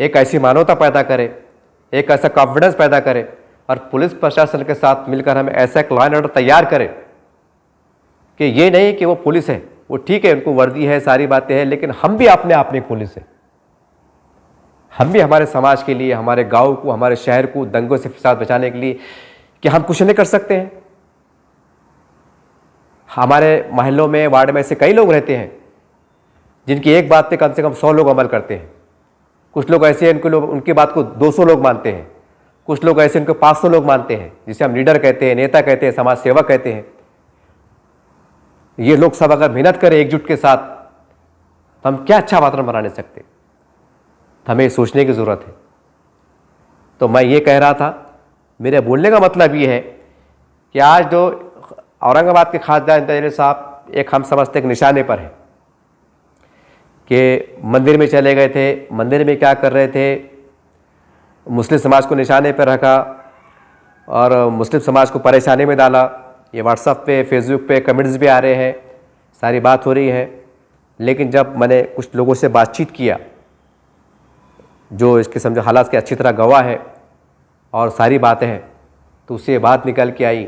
एक ऐसी मानवता पैदा करें, एक ऐसा कॉन्फिडेंस पैदा करें, और पुलिस प्रशासन के साथ मिलकर हम ऐसा एक लॉ एंड ऑर्डर तैयार करें कि ये नहीं कि वो पुलिस है, वो ठीक है, उनको वर्दी है, सारी बातें हैं, लेकिन हम भी अपने आप में एक पुलिस है। हम भी हमारे समाज के लिए, हमारे गांव को, हमारे शहर को दंगों से फिसाद बचाने के लिए कि हम कुछ नहीं कर सकते हैं। हमारे मोहल्लों में, वार्ड में ऐसे कई लोग रहते हैं जिनकी एक बात पे कम से कम 100 लोग अमल करते हैं। कुछ लोग ऐसे हैं उनकी बात को 200 लोग मानते हैं, कुछ लोग ऐसे उनको 500 लोग मानते हैं, जिसे हम लीडर कहते हैं, नेता कहते हैं, समाज सेवक कहते हैं। ये लोग सब अगर मेहनत करें एकजुट के साथ तो हम क्या अच्छा वातावरण बना नहीं सकते। हमें सोचने की ज़रूरत है। तो मैं ये कह रहा था, मेरे बोलने का मतलब ये है कि आज जो औरंगाबाद के खासदार इंतजार साहब एक हम समझते एक निशाने पर है कि मंदिर में चले गए थे, मंदिर में क्या कर रहे थे, मुस्लिम समाज को निशाने पर रखा और मुस्लिम समाज को परेशानी में डाला। ये व्हाट्सएप पे, फेसबुक पे कमेंट्स भी आ रहे हैं, सारी बात हो रही है। लेकिन जब मैंने कुछ लोगों से बातचीत किया जो इसके समझो हालात के अच्छी तरह गवाह है और सारी बातें हैं, तो उससे बात निकल के आई।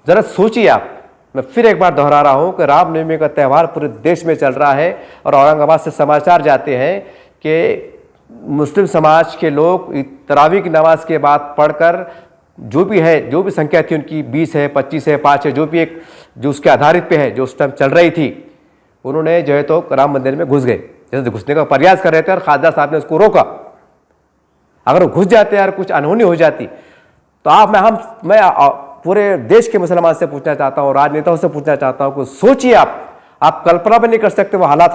ज़रा सोचिए आप, मैं फिर एक बार दोहरा रहा हूँ कि रामनवमी का त्यौहार पूरे देश में चल रहा है और औरंगाबाद से समाचार जाते हैं कि मुस्लिम समाज के लोग तरावी की नमाज के बाद पढ़कर जो भी है, जो भी संख्या थी उनकी 20 है, 25 है, 5 है, जो भी एक जो उसके आधारित पे है, जो उस टाइम चल रही थी, उन्होंने जो है तो राम मंदिर में घुस गए। जैसे घुसने का प्रयास कर रहे थे और खासदार साहब ने उसको रोका। अगर वो घुस जाते यार, कुछ अनहोनी हो जाती तो मैं पूरे देश के मुसलमान से पूछना चाहता हूँ, राजनेताओं से पूछना चाहता हूँ कि सोचिए, आप कल्पना भी नहीं कर सकते वो हालात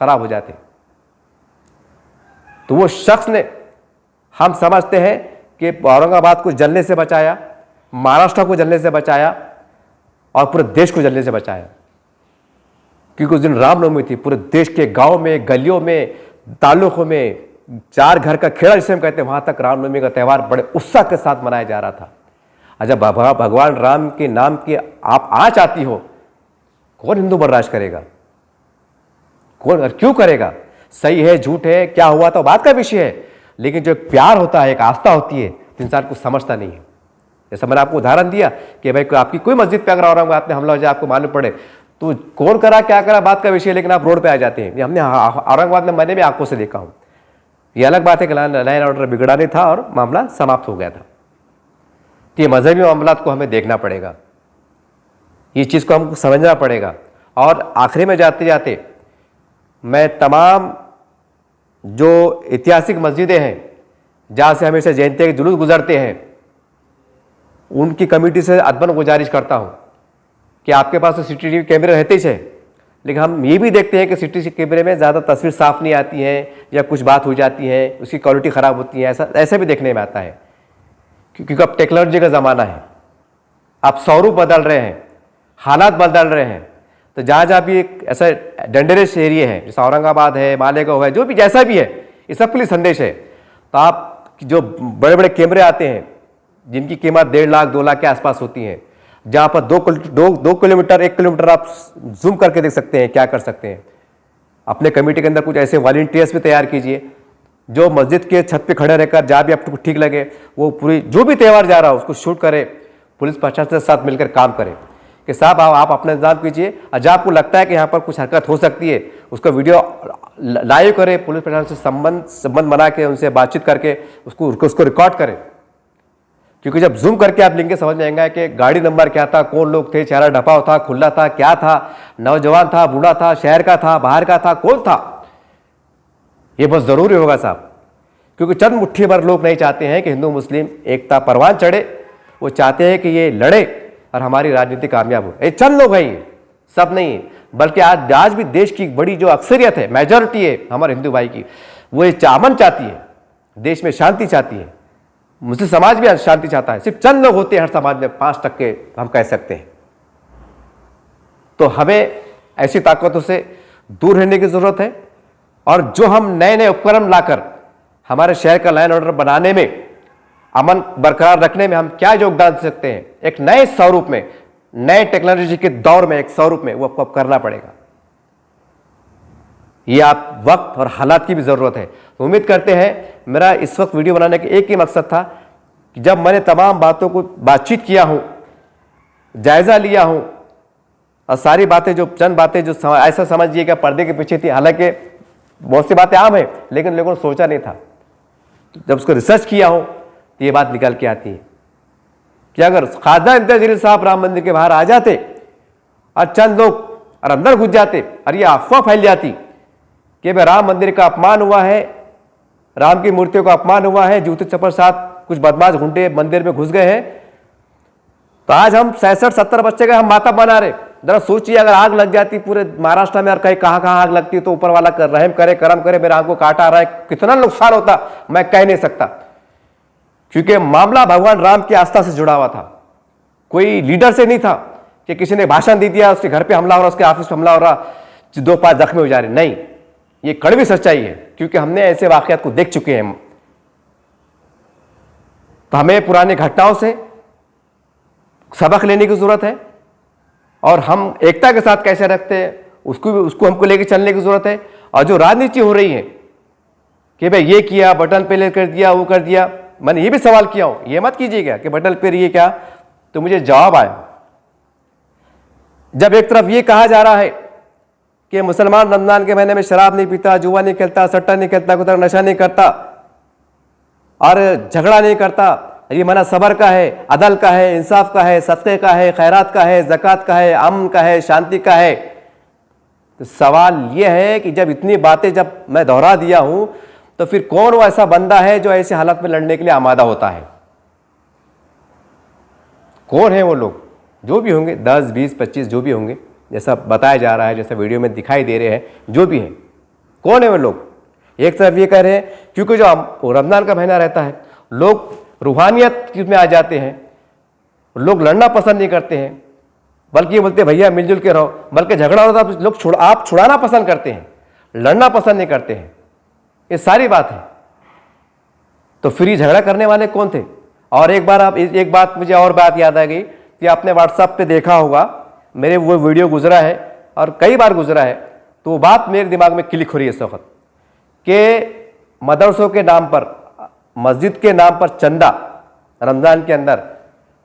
खराब हो जाते। तो वो शख्स ने, हम समझते हैं कि औरंगाबाद को जलने से बचाया, महाराष्ट्र को जलने से बचाया और पूरे देश को जलने से बचाया। क्योंकि उस दिन रामनवमी थी, पूरे देश के गांव में, गलियों में, ताल्लुकों में, 4 घर का खेड़ा जिसे हम कहते हैं, वहां तक रामनवमी का त्यौहार बड़े उत्साह के साथ मनाया जा रहा था। जब भगवान राम के नाम की आप आँच आती हो, कौन हिंदू बर्दाश्त करेगा? कौन और क्यों करेगा? सही है, झूठ है, क्या हुआ तो बात का विषय है, लेकिन जो एक प्यार होता है, एक आस्था होती है, तो इंसान को समझता नहीं है। जैसा मैंने आपको उदाहरण दिया कि भाई आपकी कोई मस्जिद पे अगर औरंगाबाद में हमला हो जाए, आपको मालूम पड़े, तो कौन करा क्या करा बात का विषय, लेकिन आप रोड पे आ जाते हैं। हमने औरंगाबाद में मैंने भी आंखों से देखा हूँ। ये अलग बात है कि लाइन ऑर्डर बिगड़ा नहीं था और मामला समाप्त हो गया था। तो ये मजहबी मामला को हमें देखना पड़ेगा, ये चीज़ को हमको समझना पड़ेगा। और आखिरी में जाते जाते मैं तमाम जो ऐतिहासिक मस्जिदें हैं जहाँ से हमेशा जयंती के जुलूस गुजरते हैं, उनकी कमेटी से अदबन गुजारिश करता हूँ कि आपके पास तो CCTV कैमरे रहते ही है, लेकिन हम ये भी देखते हैं कि CCTV कैमरे में ज़्यादा तस्वीर साफ नहीं आती है या कुछ बात हो जाती है, उसकी क्वालिटी ख़राब होती है, ऐसा भी देखने में आता है। क्योंकि अब टेक्नोलॉजी का ज़माना है, अब स्वरूप बदल रहे हैं, हालात बदल रहे हैं। तो जहाँ जहाँ भी एक ऐसा डेंजरस एरिया है, जैसा औरंगाबाद है, मालेगांव है, जो भी जैसा भी है, ये सब के लिए संदेश है। तो आप जो बड़े बड़े कैमरे आते हैं जिनकी कीमत 1.5 लाख 2 लाख के आसपास होती है, जहाँ पर 2 किलोमीटर 1 किलोमीटर आप जूम करके देख सकते हैं, क्या कर सकते हैं। अपने कमेटी के अंदर कुछ ऐसे वॉलंटियर्स भी तैयार कीजिए जो मस्जिद के छत पे खड़े रहकर जहाँ भी आपको ठीक लगे वो पूरी जो भी त्यौहार जा रहा हो उसको शूट करे, पुलिस प्रशासन के साथ मिलकर काम करें कि साहब आप अपना इंतजाम कीजिए, और जहाँ आपको लगता है कि यहाँ पर कुछ हरकत हो सकती है उसका वीडियो लाइव करें, पुलिस प्रशासन से संबंध बना के उनसे बातचीत करके उसको रिकॉर्ड करें। क्योंकि जब जूम करके आप लेंगे समझ में आएगा कि गाड़ी नंबर क्या था, कौन लोग थे, चेहरा ढपा था, खुला था, क्या था, नौजवान था, बूढ़ा था, शहर का था, बाहर का था, कौन था। ये बहुत ज़रूरी होगा साहब, क्योंकि चंद मुट्ठी भर लोग नहीं चाहते हैं कि हिंदू मुस्लिम एकता परवान चढ़े, वो चाहते हैं कि ये लड़े और हमारी राजनीति कामयाब हो। ये चंद लोग हैं, ये सब नहीं है, बल्कि आज भी देश की बड़ी जो अक्सरियत है, मेजॉरिटी है हमारे हिंदू भाई की, वो ये अमन चाहती है, देश में शांति चाहती है, मुस्लिम समाज भी शांति चाहता है। सिर्फ चंद लोग होते हैं हर समाज में, 5% हम कह सकते हैं। तो हमें ऐसी ताकतों से दूर रहने की जरूरत है, और जो हम नए नए उपकरण लाकर हमारे शहर का लाइन ऑर्डर बनाने में, अमन बरकरार रखने में हम क्या योगदान दे सकते हैं, एक नए स्वरूप में, नए टेक्नोलॉजी के दौर में, एक स्वरूप में, वो आपको करना पड़ेगा। ये आप वक्त और हालात की भी जरूरत है। तो उम्मीद करते हैं, मेरा इस वक्त वीडियो बनाने का एक ही मकसद था कि जब मैंने तमाम बातों को बातचीत किया हूं, जायजा लिया हूं, और सारी बातें जो चंद बातें जो ऐसा समझिएगा पर्दे के पीछे थी, हालांकि बहुत सी बातें आम है लेकिन लोगों ने सोचा नहीं था, जब उसको रिसर्च किया हो तो ये बात निकल के आती है कि अगर खासदार इम्तियाज जलील साहब राम मंदिर के बाहर आ जाते और चंद लोग और अंदर घुस जाते और ये अफवाह फैल जाती कि भाई राम मंदिर का अपमान हुआ है, राम की मूर्तियों का अपमान हुआ है, जूते चप्पल साथ कुछ बदमाश गुंडे मंदिर में घुस गए हैं, तो आज हम 66-70 बच्चे का हम माता बना रहे। जरा सोचिए अगर आग लग जाती पूरे महाराष्ट्र में और कहीं कहाँ कहाँ आग लगती तो ऊपर वाला कर रहम करे, करम करे, मेरे आंख को काटा रहा है, कितना नुकसान होता मैं कह नहीं सकता। क्योंकि मामला भगवान राम की आस्था से जुड़ा हुआ था, कोई लीडर से नहीं था कि किसी ने भाषण दे दिया, उसके घर पे हमला हो रहा, उसके ऑफिस पे हमला हो रहा, 2-5 जख्मी हो जा रहे। नहीं, ये कड़वी सच्चाई है, क्योंकि हमने ऐसे वाकयात को देख चुके हैं। तो हमें पुरानी घटनाओं से सबक लेने की जरूरत है, और हम एकता के साथ कैसे रखते हैं उसको हमको लेके चलने की जरूरत है। और जो राजनीति हो रही है कि भाई ये किया, बटन पे कर दिया, वो कर दिया, मैंने ये भी सवाल किया हूं, ये मत कीजिएगा कि बटन पे ये क्या, तो मुझे जवाब आया। जब एक तरफ ये कहा जा रहा है कि मुसलमान रमजान के महीने में शराब नहीं पीता, जुआ नहीं खेलता, सट्टा नहीं खेलता, कुछ नशा नहीं करता और झगड़ा नहीं करता, ये माना सबर का है, अदल का है, इंसाफ का है, सदक़े का है, खैरात का है, ज़कात का है, अमन का है, शांति का है। तो सवाल ये है कि जब इतनी बातें जब मैं दोहरा दिया हूं तो फिर कौन वो ऐसा बंदा है जो ऐसे हालत में लड़ने के लिए आमादा होता है? कौन है वो लोग? जो भी होंगे 10, 20, 25 जो भी होंगे, जैसा बताया जा रहा है, जैसा वीडियो में दिखाई दे रहे हैं, जो भी हैं, कौन है वो लोग? एक तरफ ये कह रहे हैं क्योंकि जो रमज़ान का महीना रहता है लोग रूहानियत में आ जाते हैं, लोग लड़ना पसंद नहीं करते हैं, बल्कि ये बोलते हैं भैया मिलजुल के रहो, बल्कि झगड़ा होता है लोग आप छुड़ाना पसंद करते हैं, लड़ना पसंद नहीं करते हैं। ये सारी बात है। तो फिर ये झगड़ा करने वाले कौन थे? और एक बार आप एक बात मुझे और बात याद आ गई कि आपने व्हाट्सएप पे देखा होगा, मेरे वो वीडियो गुजरा है और कई बार गुजरा है, तो वो बात मेरे दिमाग में क्लिक हो रही है इस वक्त कि मदरसों के नाम पर, मस्जिद के नाम पर चंदा, रमज़ान के अंदर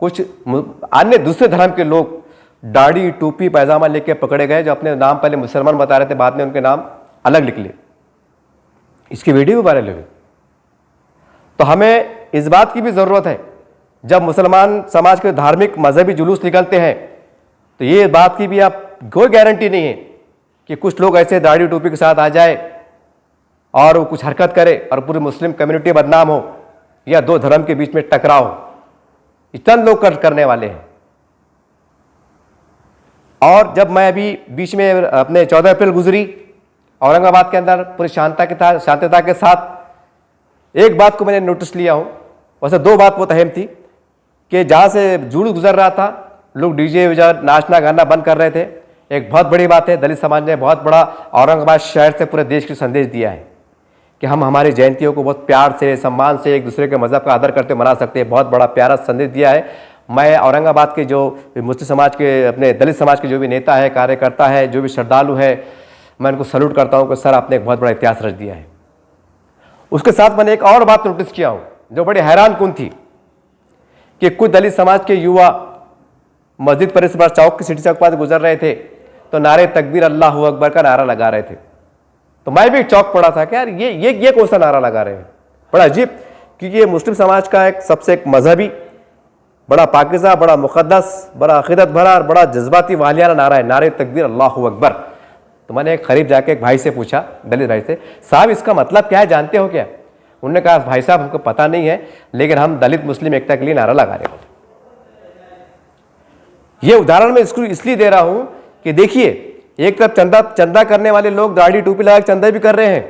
कुछ अन्य दूसरे धर्म के लोग दाढ़ी टोपी पैजामा लेके पकड़े गए, जो अपने नाम पहले मुसलमान बता रहे थे, बाद में उनके नाम अलग लिख लिए। इसकी वीडियो भी वायरल हुई। तो हमें इस बात की भी ज़रूरत है, जब मुसलमान समाज के धार्मिक मजहबी जुलूस निकलते हैं तो ये बात की भी आप कोई गारंटी नहीं है कि कुछ लोग ऐसे दाढ़ी टोपी के साथ आ जाए और वो कुछ हरकत करे और पूरी मुस्लिम कम्युनिटी बदनाम हो या दो धर्म के बीच में टकराव हो। चंद लोग करने वाले हैं। और जब मैं अभी बीच में अपने 14 अप्रैल गुजरी औरंगाबाद के अंदर पूरी शांतता के साथ, एक बात को मैंने नोटिस लिया हूँ, वैसे दो बात बहुत अहम थी कि जहाँ से जुलूस गुजर रहा था लोग डीजे नाचना गाना बंद कर रहे थे। एक बहुत बड़ी बात है, दलित समाज ने बहुत बड़ा औरंगाबाद शहर से पूरे देश को संदेश दिया है कि हम हमारी जयंतियों को बहुत प्यार से, सम्मान से, एक दूसरे के मज़हब का आदर करते मना सकते हैं। बहुत बड़ा प्यारा संदेश दिया है। मैं औरंगाबाद के जो मुस्लिम समाज के, अपने दलित समाज के जो भी नेता है, कार्यकर्ता है, जो भी श्रद्धालु है, मैं उनको सल्यूट करता हूँ कि सर आपने एक बहुत बड़ा इतिहास रच दिया है। उसके साथ मैंने एक और बात नोटिस किया हूँ जो बड़ी हैरान कुन थी कि कुछ दलित समाज के युवा मस्जिद परिसर पर चौक की सिटी चौक पर गुजर रहे थे तो नारे तकबीर अल्लाहू अकबर का नारा लगा रहे थे। तो मैं भी चौक पड़ा था कि यार ये कौन सा नारा लगा रहे हैं। बड़ा अजीब, क्योंकि ये मुस्लिम समाज का एक सबसे एक मजहबी, बड़ा पाकिज़ा, बड़ा मुक़द्दस, बड़ा अक़ीदत भरा और बड़ा जज्बाती वालियाना नारा है, नारे तकबीर अल्लाहू अकबर। तो मैंने करीब जाके एक भाई से पूछा, दलित भाई से, साहब इसका मतलब क्या है, जानते हो क्या? उन्होंने कहा भाई साहब हमको पता नहीं है, लेकिन हम दलित मुस्लिम एकता के लिए नारा लगा रहे हैं। ये उदाहरण मैं इसको इसलिए दे रहा हूं कि देखिए, एक तरफ चंदा करने वाले लोग दाढ़ी टोपी लगा चंदा भी कर रहे हैं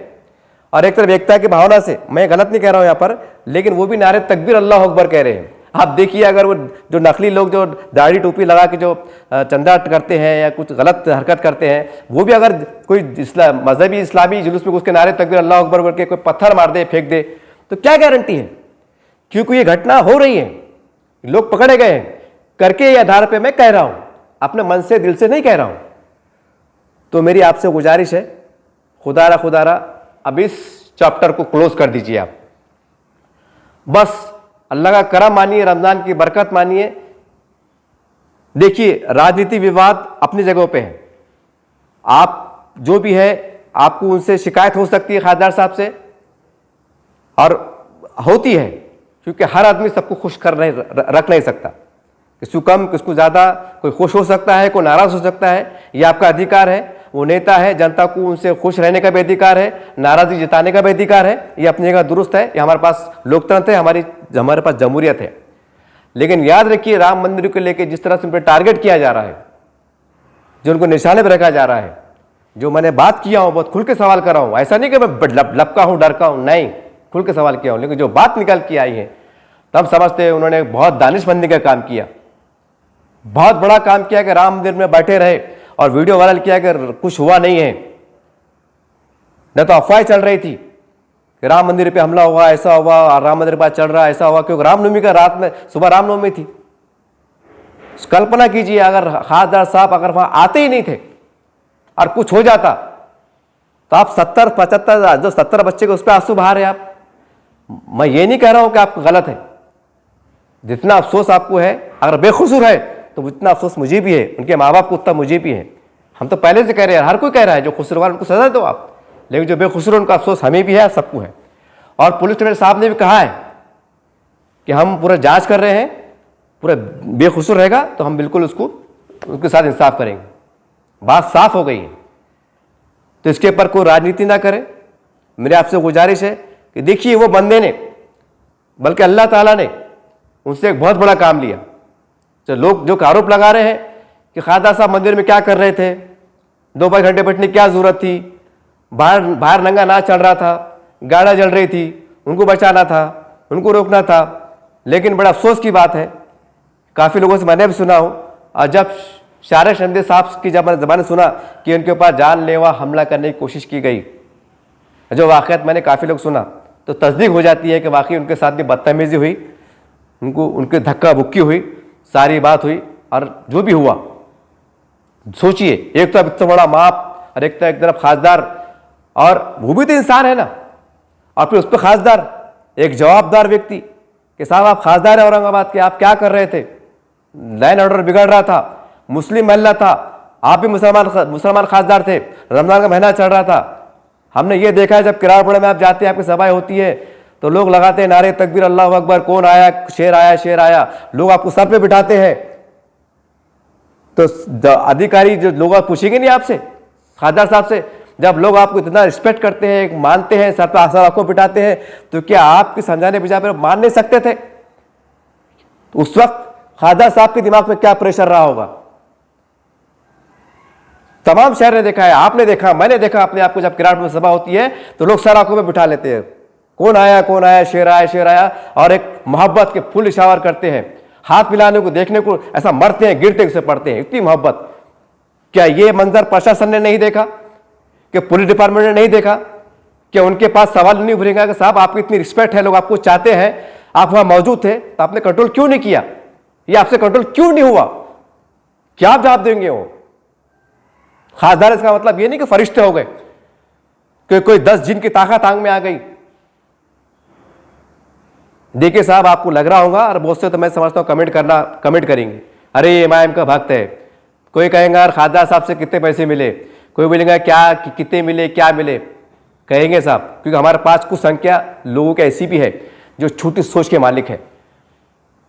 और एक तरफ एकता की भावना से, मैं गलत नहीं कह रहा हूं यहां पर, लेकिन वो भी नारे तकबीर अल्लाह अकबर कह रहे हैं। आप देखिए, अगर वो जो नकली लोग जो दाढ़ी टोपी लगा के जो चंदा करते हैं या कुछ गलत हरकत करते हैं, वो भी अगर कोई मजहबी इस्लामी जुलूस में उसके नारे तकबीर अल्लाह अकबर करके कोई पत्थर मार दे, फेंक दे, तो क्या गारंटी है? क्योंकि ये घटना हो रही है, लोग पकड़े गए हैं करके। ये आधार पे मैं कह रहा हूं, अपने मन से दिल से नहीं कह रहा हूं। तो मेरी आपसे गुजारिश है, खुदारा अब इस चैप्टर को क्लोज कर दीजिए आप। बस अल्लाह का करम मानिए, रमजान की बरकत मानिए। देखिए, राजनीति विवाद अपनी जगहों पे है, आप जो भी है आपको उनसे शिकायत हो सकती है खासदार साहब से, और होती है, क्योंकि हर आदमी सबको खुश रख नहीं सकता। किसको कम किसको ज़्यादा, कोई खुश हो सकता है, कोई नाराज़ हो सकता है, ये आपका अधिकार है। वो नेता है, जनता को उनसे खुश रहने का भी अधिकार है, नाराज़गी जताने का भी अधिकार है, ये अपनी जगह दुरुस्त है। ये हमारे पास लोकतंत्र है, हमारे पास जमहूरियत है। लेकिन याद रखिए, राम मंदिर को लेकर जिस तरह से उन पर टारगेट किया जा रहा है, जो उनको निशाने पर रखा जा रहा है, जो मैंने बात किया हूँ, बहुत खुल के सवाल कर रहा हूँ। ऐसा नहीं कि मैं लपका हूँ, डरका हूँ, नहीं, खुल के सवाल किया हूँ। लेकिन जो बात निकल के आई है, तब समझते हैं उन्होंने बहुत दानिशमंदी का काम किया, बहुत बड़ा काम किया कि राम मंदिर में बैठे रहे और वीडियो वायरल किया कि कुछ हुआ नहीं है। न तो अफवाह चल रही थी कि राम मंदिर पे हमला हुआ, ऐसा हुआ, राम मंदिर पर चल रहा, ऐसा हुआ, क्योंकि रामनवमी का रात में, सुबह रामनवमी थी। कल्पना कीजिए, अगर खासदार साहब अगर वहां आते ही नहीं थे और कुछ हो जाता, तो आप 70-75 जो 70 बच्चे को उस पर आंसू बहा रहे आप। मैं ये नहीं कह रहा हूं कि आप गलत है, जितना अफसोस आपको है, अगर बेकसूर है तो उतना अफसोस मुझे भी है, उनके माँ बाप को उतना मुझे भी है। हम तो पहले से कह रहे हैं, हर कोई कह रहा है, जो कसूरवार उनको सजा दो आप, लेकिन जो बेकसूर उनका अफसोस हमें भी है, सबको है। और पुलिस कमिश्नर साहब ने भी कहा है कि हम पूरा जांच कर रहे हैं, पूरा बेकसूर रहेगा तो हम बिल्कुल उसके साथ इंसाफ करेंगे। बात साफ हो गई है, तो इसके ऊपर कोई राजनीति ना करें। मेरे आपसे गुजारिश है कि देखिए, वो बंदे ने, बल्कि अल्लाह ताला ने उनसे एक बहुत बड़ा काम लिया। तो लोग जो आरोप लगा रहे हैं कि ख्वाजा साहब मंदिर में क्या कर रहे थे, 2-5 घंटे बैठने की क्या जरूरत थी, बाहर नंगा नाच चल रहा था, गाड़ा जल रही थी, उनको बचाना था, उनको रोकना था। लेकिन बड़ा अफसोस की बात है, काफ़ी लोगों से मैंने भी सुना हूँ, और जब शारिक शंदे साहब की ज़बान सुना कि उनके ऊपर जानलेवा हमला करने की कोशिश की गई, जो वाक़यात मैंने काफ़ी लोग सुना, तो तस्दीक हो जाती है कि वाकई उनके साथ भी बदतमीज़ी हुई, उनके धक्का बुक्की हुई, सारी बात हुई। और जो भी हुआ, सोचिए, एक तरफ इतना बड़ा माप और एक तरफ खासदार, और वो भी तो इंसान है ना, और फिर उस पर खासदार एक जवाबदार व्यक्ति कि साहब आप खासदार हैं औरंगाबाद के, आप क्या कर रहे थे, लाइन ऑर्डर बिगड़ रहा था, मुस्लिम महल्ला था, आप भी मुसलमान खासदार थे, रमजान का महीना चल रहा था। हमने ये देखा है जब किराड़पुरा में आप जाते हैं, आपकी सभाएं होती है, तो लोग लगाते हैं नारे तकबीर, अल्लाह अकबर, कौन आया, शेर आया, शेर आया, लोग आपको सर पे बिठाते हैं। तो अधिकारी जो लोग पूछेंगे नहीं आपसे, खासदार साहब से, जब लोग आपको इतना रिस्पेक्ट करते हैं, मानते हैं, सर पे आसर आंखों बिठाते हैं, तो क्या आपके समझाने बुझाने पर मान नहीं सकते थे? तो उस वक्त खासदार साहब के दिमाग में क्या प्रेशर रहा होगा? तमाम शहर ने देखा है, आपने देखा, मैंने देखा अपने आपको, जब किराड़ में सभा होती है तो लोग सर आंखों में बिठा लेते हैं, कौन आया, कौन आया, शेर आया, शेर आया, और एक मोहब्बत के फुल इशावर करते हैं, हाथ मिलाने को, देखने को ऐसा मरते हैं, गिरते उसे पड़ते हैं, इतनी मोहब्बत। क्या ये मंजर प्रशासन ने नहीं देखा? कि पुलिस डिपार्टमेंट ने नहीं देखा? कि उनके पास सवाल नहीं उभरेगा कि साहब आपकी इतनी रिस्पेक्ट है, लोग आपको चाहते हैं, आप वहां मौजूद थे, तो आपने कंट्रोल क्यों नहीं किया, ये आपसे कंट्रोल क्यों नहीं हुआ? क्या आप जवाब देंगे? वो खासदार, इसका मतलब ये नहीं कि फरिश्ते हो गए, कि कोई 10 जिन की ताकत आंग में आ गई। देखिए साहब, आपको लग रहा होगा, और बहुत से तो मैं समझता हूं कमेंट करेंगे, अरे ये इमाम का भक्त है, कोई कहेगा यार खासदार साहब से कितने पैसे मिले, कोई बोलेगा क्या कितने मिले, क्या मिले। कहेंगे साहब, क्योंकि हमारे पास कुछ संख्या लोगों की ऐसी भी है जो छोटी सोच के मालिक है।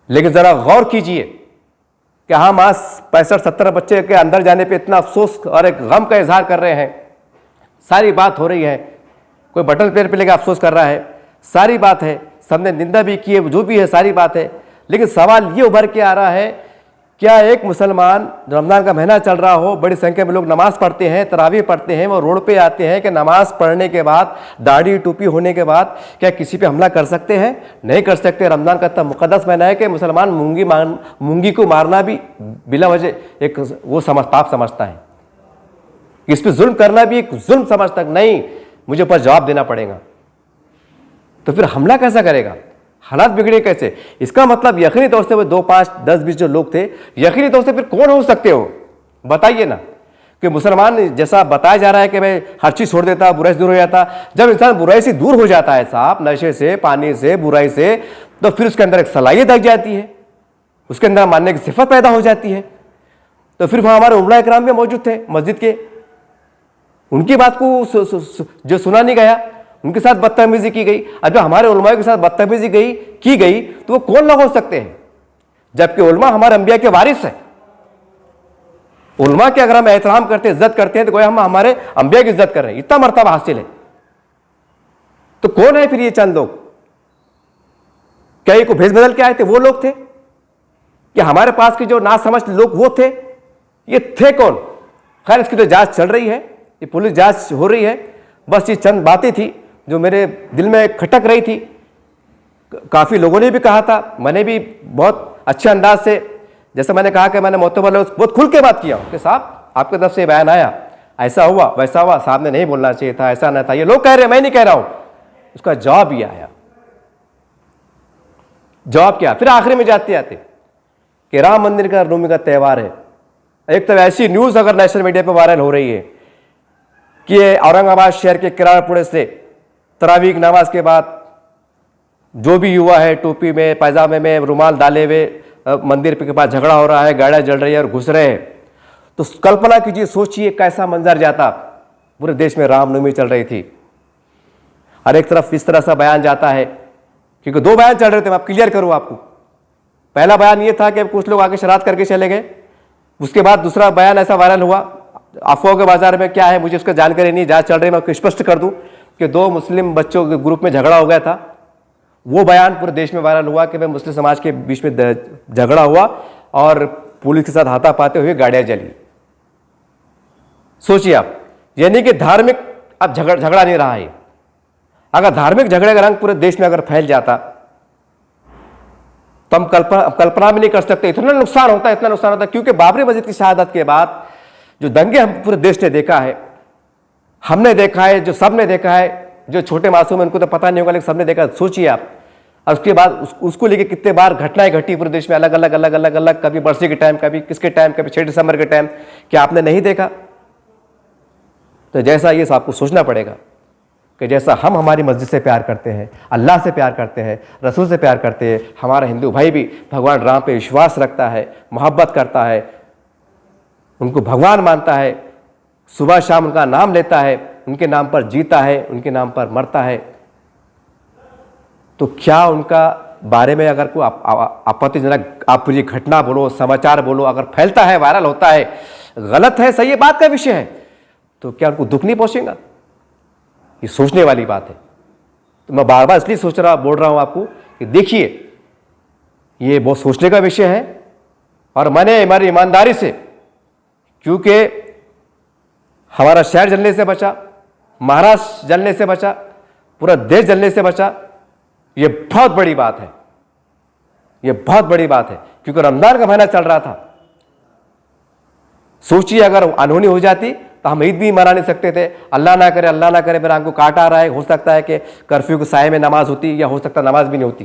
लेकिन जरा गौर कीजिए कि हम आज 65-70 बच्चे के अंदर जाने पे इतना अफसोस और एक गम का इजहार कर रहे हैं। सारी बात हो रही है, कोई बटन पेड़ पे लेकर अफसोस कर रहा है, सारी बात है, सबने निंदा भी की है, जो भी है सारी बात है। लेकिन सवाल ये उभर के आ रहा है, क्या एक मुसलमान, रमज़ान का महीना चल रहा हो, बड़ी संख्या में लोग नमाज पढ़ते हैं, तरावी पढ़ते हैं, वो रोड पे आते हैं, कि नमाज पढ़ने के बाद, दाढ़ी टोपी होने के बाद क्या किसी पे हमला कर सकते हैं? नहीं कर सकते। रमज़ान का इतना मुक़द्दस महीना है कि मुसलमान मूंगी को मारना भी बिला वजह एक वो पाप समझता है, इस पर जुल्म करना भी एक जुल्म समझता, नहीं मुझे ऊपर जवाब देना पड़ेगा। तो फिर हमला कैसा करेगा? हालात बिगड़े कैसे? इसका मतलब यकीनी तौर से वो 2, 5, 10, 20 जो लोग थे, यकीनी तौर से फिर कौन हो सकते हो? बताइए ना। कि मुसलमान जैसा बताया जा रहा है कि भाई हर चीज़ छोड़ देता, बुराई से दूर हो जाता। जब इंसान बुराई से दूर हो जाता है साहब, नशे से, पानी से, बुराई से, तो फिर उसके अंदर एक सलाहियत आ जाती है, उसके अंदर मानने की सिफत पैदा हो जाती है। तो फिर वहाँ हमारे उलमा इकराम भी मौजूद थे मस्जिद के, उनकी बात को जो सुना नहीं गया, उनके साथ बदतमीजी की गई। अब जो हमारे उलमा के साथ बदतमीजी की गई तो वो कौन लोग हो सकते हैं? जबकि उलमा हमारे अंबिया के वारिस है। उलमा के अगर हम एहतराम करते हैं, इज्जत करते हैं, तो गोया हम हमारे अंबिया की इज्जत कर रहे हैं, इतना मर्तबा हासिल है। तो कौन है फिर ये चंद लोग? क्या ये को भेज बदल के आए थे वो लोग थे? कि हमारे पास के जो नासमझ लोग वो थे? ये थे कौन? खैर, इसकी तो जांच चल रही है, ये पुलिस जांच हो रही है। बस ये चंद बातें थी जो मेरे दिल में खटक रही थी। काफ़ी लोगों ने भी कहा था, मैंने भी बहुत अच्छे अंदाज से, जैसे मैंने कहा कि मैंने मोहतबर लोग बहुत खुल के बात किया कि साहब आपके तरफ से बयान आया, ऐसा हुआ वैसा हुआ, साहब ने नहीं बोलना चाहिए था, ऐसा नहीं था, ये लोग कह रहे हैं, मैं नहीं कह रहा हूं। उसका जवाब ही आया। जवाब क्या? फिर आखिरी में जाते आते कि राम मंदिर का नवमी का त्यौहार है। एक तो ऐसी न्यूज़ अगर नेशनल मीडिया पर वायरल हो रही है कि औरंगाबाद शहर के किराड़पुरे से तरावीह की नमाज के बाद जो भी युवा है टोपी में, पैजामे में, रुमाल डाले हुए मंदिर के पास झगड़ा हो रहा है, गाड़ियाँ जल रही है और घुस रहे हैं। तो कल्पना कीजिए, सोचिए कैसा मंजर जाता। पूरे देश में रामनवमी चल रही थी और एक तरफ इस तरह सा बयान जाता है क्योंकि 2 बयान चल रहे थे, मैं आप क्लियर करूँ आपको। पहला बयान ये था कि कुछ लोग आके शरारत करके चले गए, उसके बाद दूसरा बयान ऐसा वायरल हुआ, अफवाह के बाजार में क्या है मुझे उसका जानकारी नहीं, जांच चल रही है, मैं आपको स्पष्ट कर दूं कि 2 मुस्लिम बच्चों के ग्रुप में झगड़ा हो गया था। वो बयान पूरे देश में वायरल हुआ कि भाई मुस्लिम समाज के बीच में झगड़ा हुआ और पुलिस के साथ हाथापाते हुए गाड़ियां जली। सोचिए आप, यानी कि धार्मिक अब झगड़ा नहीं रहा है। अगर धार्मिक झगड़े का रंग पूरे देश में अगर फैल जाता तो हम कल्पना भी नहीं कर सकते, इतना नुकसान होता है, इतना नुकसान होता है। क्योंकि बाबरी मस्जिद की शहादत के बाद जो दंगे हम पूरे देश ने देखा है, हमने देखा है, जो सबने देखा है, जो छोटे मासूम है उनको तो पता नहीं होगा लेकिन सबने देखा। सोचिए आप, और उसके बाद उसको लेके कितने बार घटनाएं घटी पूरे देश में, अलग अलग, कभी बरसी के टाइम, कभी किसके टाइम, कभी 6 दिसंबर के टाइम। क्या आपने नहीं देखा? तो जैसा ये आपको सोचना पड़ेगा कि जैसा हम हमारी मस्जिद से प्यार करते हैं, अल्लाह से प्यार करते हैं, रसूल से प्यार करते हैं, हमारा हिंदू भाई भी भगवान राम पे विश्वास रखता है, मोहब्बत करता है, उनको भगवान मानता है, सुबह शाम उनका नाम लेता है, उनके नाम पर जीता है, उनके नाम पर मरता है। तो क्या उनका बारे में अगर कोई आपत्तिजनक आप मुझे घटना बोलो, समाचार बोलो, अगर फैलता है, वायरल होता है, गलत है, सही बात का विषय है, तो क्या उनको दुख नहीं पहुंचेगा? ये सोचने वाली बात है। तो मैं बार बार इसलिए बोल रहा हूं आपको कि देखिए, ये बहुत सोचने का विषय है। और मैंने हमारी ईमानदारी से, क्योंकि हमारा शहर जलने से बचा, महाराष्ट्र जलने से बचा, पूरा देश जलने से बचा, ये बहुत बड़ी बात है, ये बहुत बड़ी बात है। क्योंकि रमजान का महीना चल रहा था। सोचिए अगर अनहोनी हो जाती तो हम ईद भी मना नहीं सकते थे। अल्लाह ना करे मेरा आंख को काट आ रहा है, हो सकता है कि कर्फ्यू के साए में नमाज होती, या हो सकता है नमाज भी नहीं होती।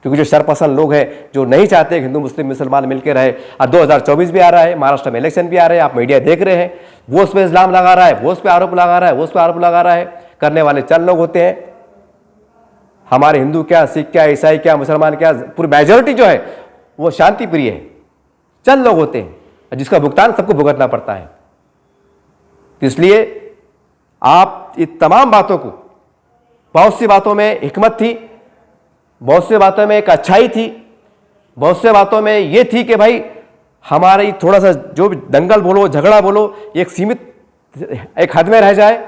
क्योंकि जो शरपसंद लोग हैं, जो नहीं चाहते हिंदू मुस्लिम मुसलमान मिलकर रहे, और 2024 भी आ रहा है, महाराष्ट्र में इलेक्शन भी आ रहे हैं, आप मीडिया देख रहे हैं, वो उस पर इल्जाम लगा रहा है, वो उस पर आरोप लगा रहा है, वो उस पर आरोप लगा रहा है। करने वाले चंद लोग होते हैं। हमारे हिंदू क्या, सिख क्या, ईसाई क्या, मुसलमान क्या, पूरी मेजोरिटी जो है वो शांति प्रिय है। चंद लोग होते हैं जिसका भुगतान सबको भुगतना पड़ता है। इसलिए आप इन तमाम बातों को, बहुत सी बातों में हिकमत थी, बहुत सी बातों में एक अच्छाई थी, बहुत से बातों में ये थी कि भाई हमारी थोड़ा सा जो भी दंगल बोलो, झगड़ा बोलो, एक सीमित एक हद में रह जाए,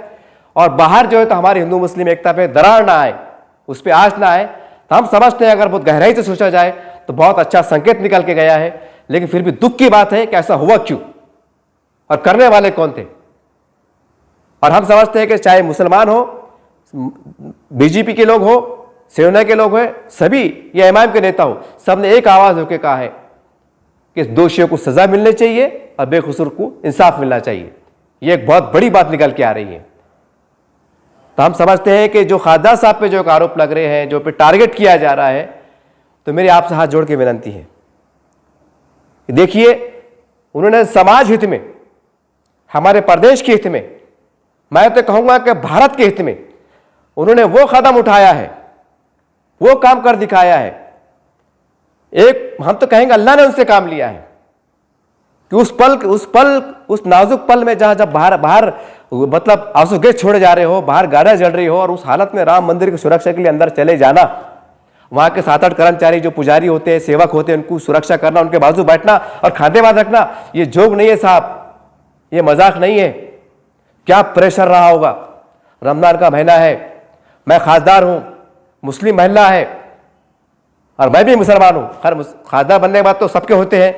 और बाहर जो है तो हमारे हिंदू मुस्लिम एकता पे दरार ना आए, उस पर आंच ना आए। तो हम समझते हैं अगर बहुत गहराई से सोचा जाए तो बहुत अच्छा संकेत निकल के गया है। लेकिन फिर भी दुख की बात है कि ऐसा हुआ क्यों, और करने वाले कौन थे। और हम समझते हैं कि चाहे मुसलमान हो, बीजेपी के लोग हो, सेना के लोग हो, सभी या इमाम के नेता हो, सबने एक आवाज होकर कहा है कि दोषियों को सजा मिलनी चाहिए और बेकसूर को इंसाफ मिलना चाहिए। यह एक बहुत बड़ी बात निकल के आ रही है। तो हम समझते हैं कि जो खासदार साहब पे जो आरोप लग रहे हैं, जो पे टारगेट किया जा रहा है, तो मेरी आपसे हाथ जोड़ के विनती है, देखिए उन्होंने समाज हित में, हमारे प्रदेश के हित में, मैं तो कहूंगा कि भारत के हित में उन्होंने वो कदम उठाया है, वो काम कर दिखाया है। एक हम तो कहेंगे अल्लाह ने उनसे काम लिया है कि उस नाजुक पल में जब बाहर मतलब आंसू गैस छोड़े जा रहे हो, बाहर गाड़ियां जल रही हो, और उस हालत में राम मंदिर की सुरक्षा के लिए अंदर चले जाना, वहां के 7-8 कर्मचारी जो पुजारी होते हैं, सेवक होते हैं, उनको सुरक्षा करना, उनके बाजू बैठना और खाते बात रखना, ये जोक नहीं है साहब, ये मजाक नहीं है। क्या प्रेशर रहा होगा। रमजान का महीना है, मैं खासदार हूं, मुस्लिम महिला है, और मैं भी मुसलमान हूं। खैर खासदार बनने के बाद तो सबके होते हैं,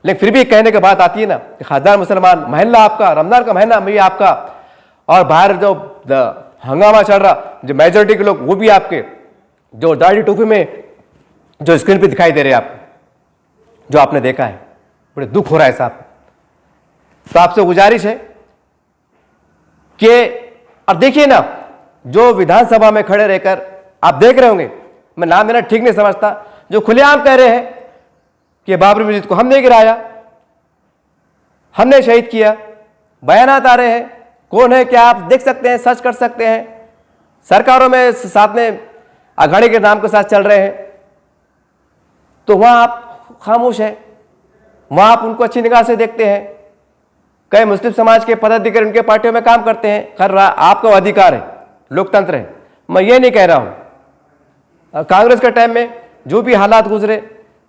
लेकिन फिर भी कहने की बात आती है ना कि खासदार मुसलमान, महल्ला आपका, रमजान का महीना भी आपका, और बाहर जो हंगामा चल रहा, जो मेजोरिटी के लोग वो भी आपके, जो दाढ़ी टोपी में जो स्क्रीन पे दिखाई दे रहे हैं आपको, जो आपने देखा है, बड़े दुख हो रहा है साहब। तो आपसे गुजारिश है कि, और देखिए ना, जो विधानसभा में खड़े रहकर आप देख रहे होंगे, मैं नाम लेना ठीक नहीं समझता, जो खुलेआम कह रहे हैं कि बाबरी मस्जिद को हमने गिराया, हमने शहीद किया, बयानात आ रहे हैं, कौन है क्या आप देख सकते हैं, सर्च कर सकते हैं। सरकारों में साथ में अघाड़ी के नाम के साथ चल रहे हैं, तो वहां आप खामोश हैं, वहां आप उनको अच्छी निगाह से देखते हैं। कई मुस्लिम समाज के पदाधिकारी उनके पार्टियों में काम करते हैं। खैर आपका अधिकार है, लोकतंत्र है, मैं ये नहीं कह रहा हूं, कांग्रेस के टाइम में जो भी हालात गुजरे,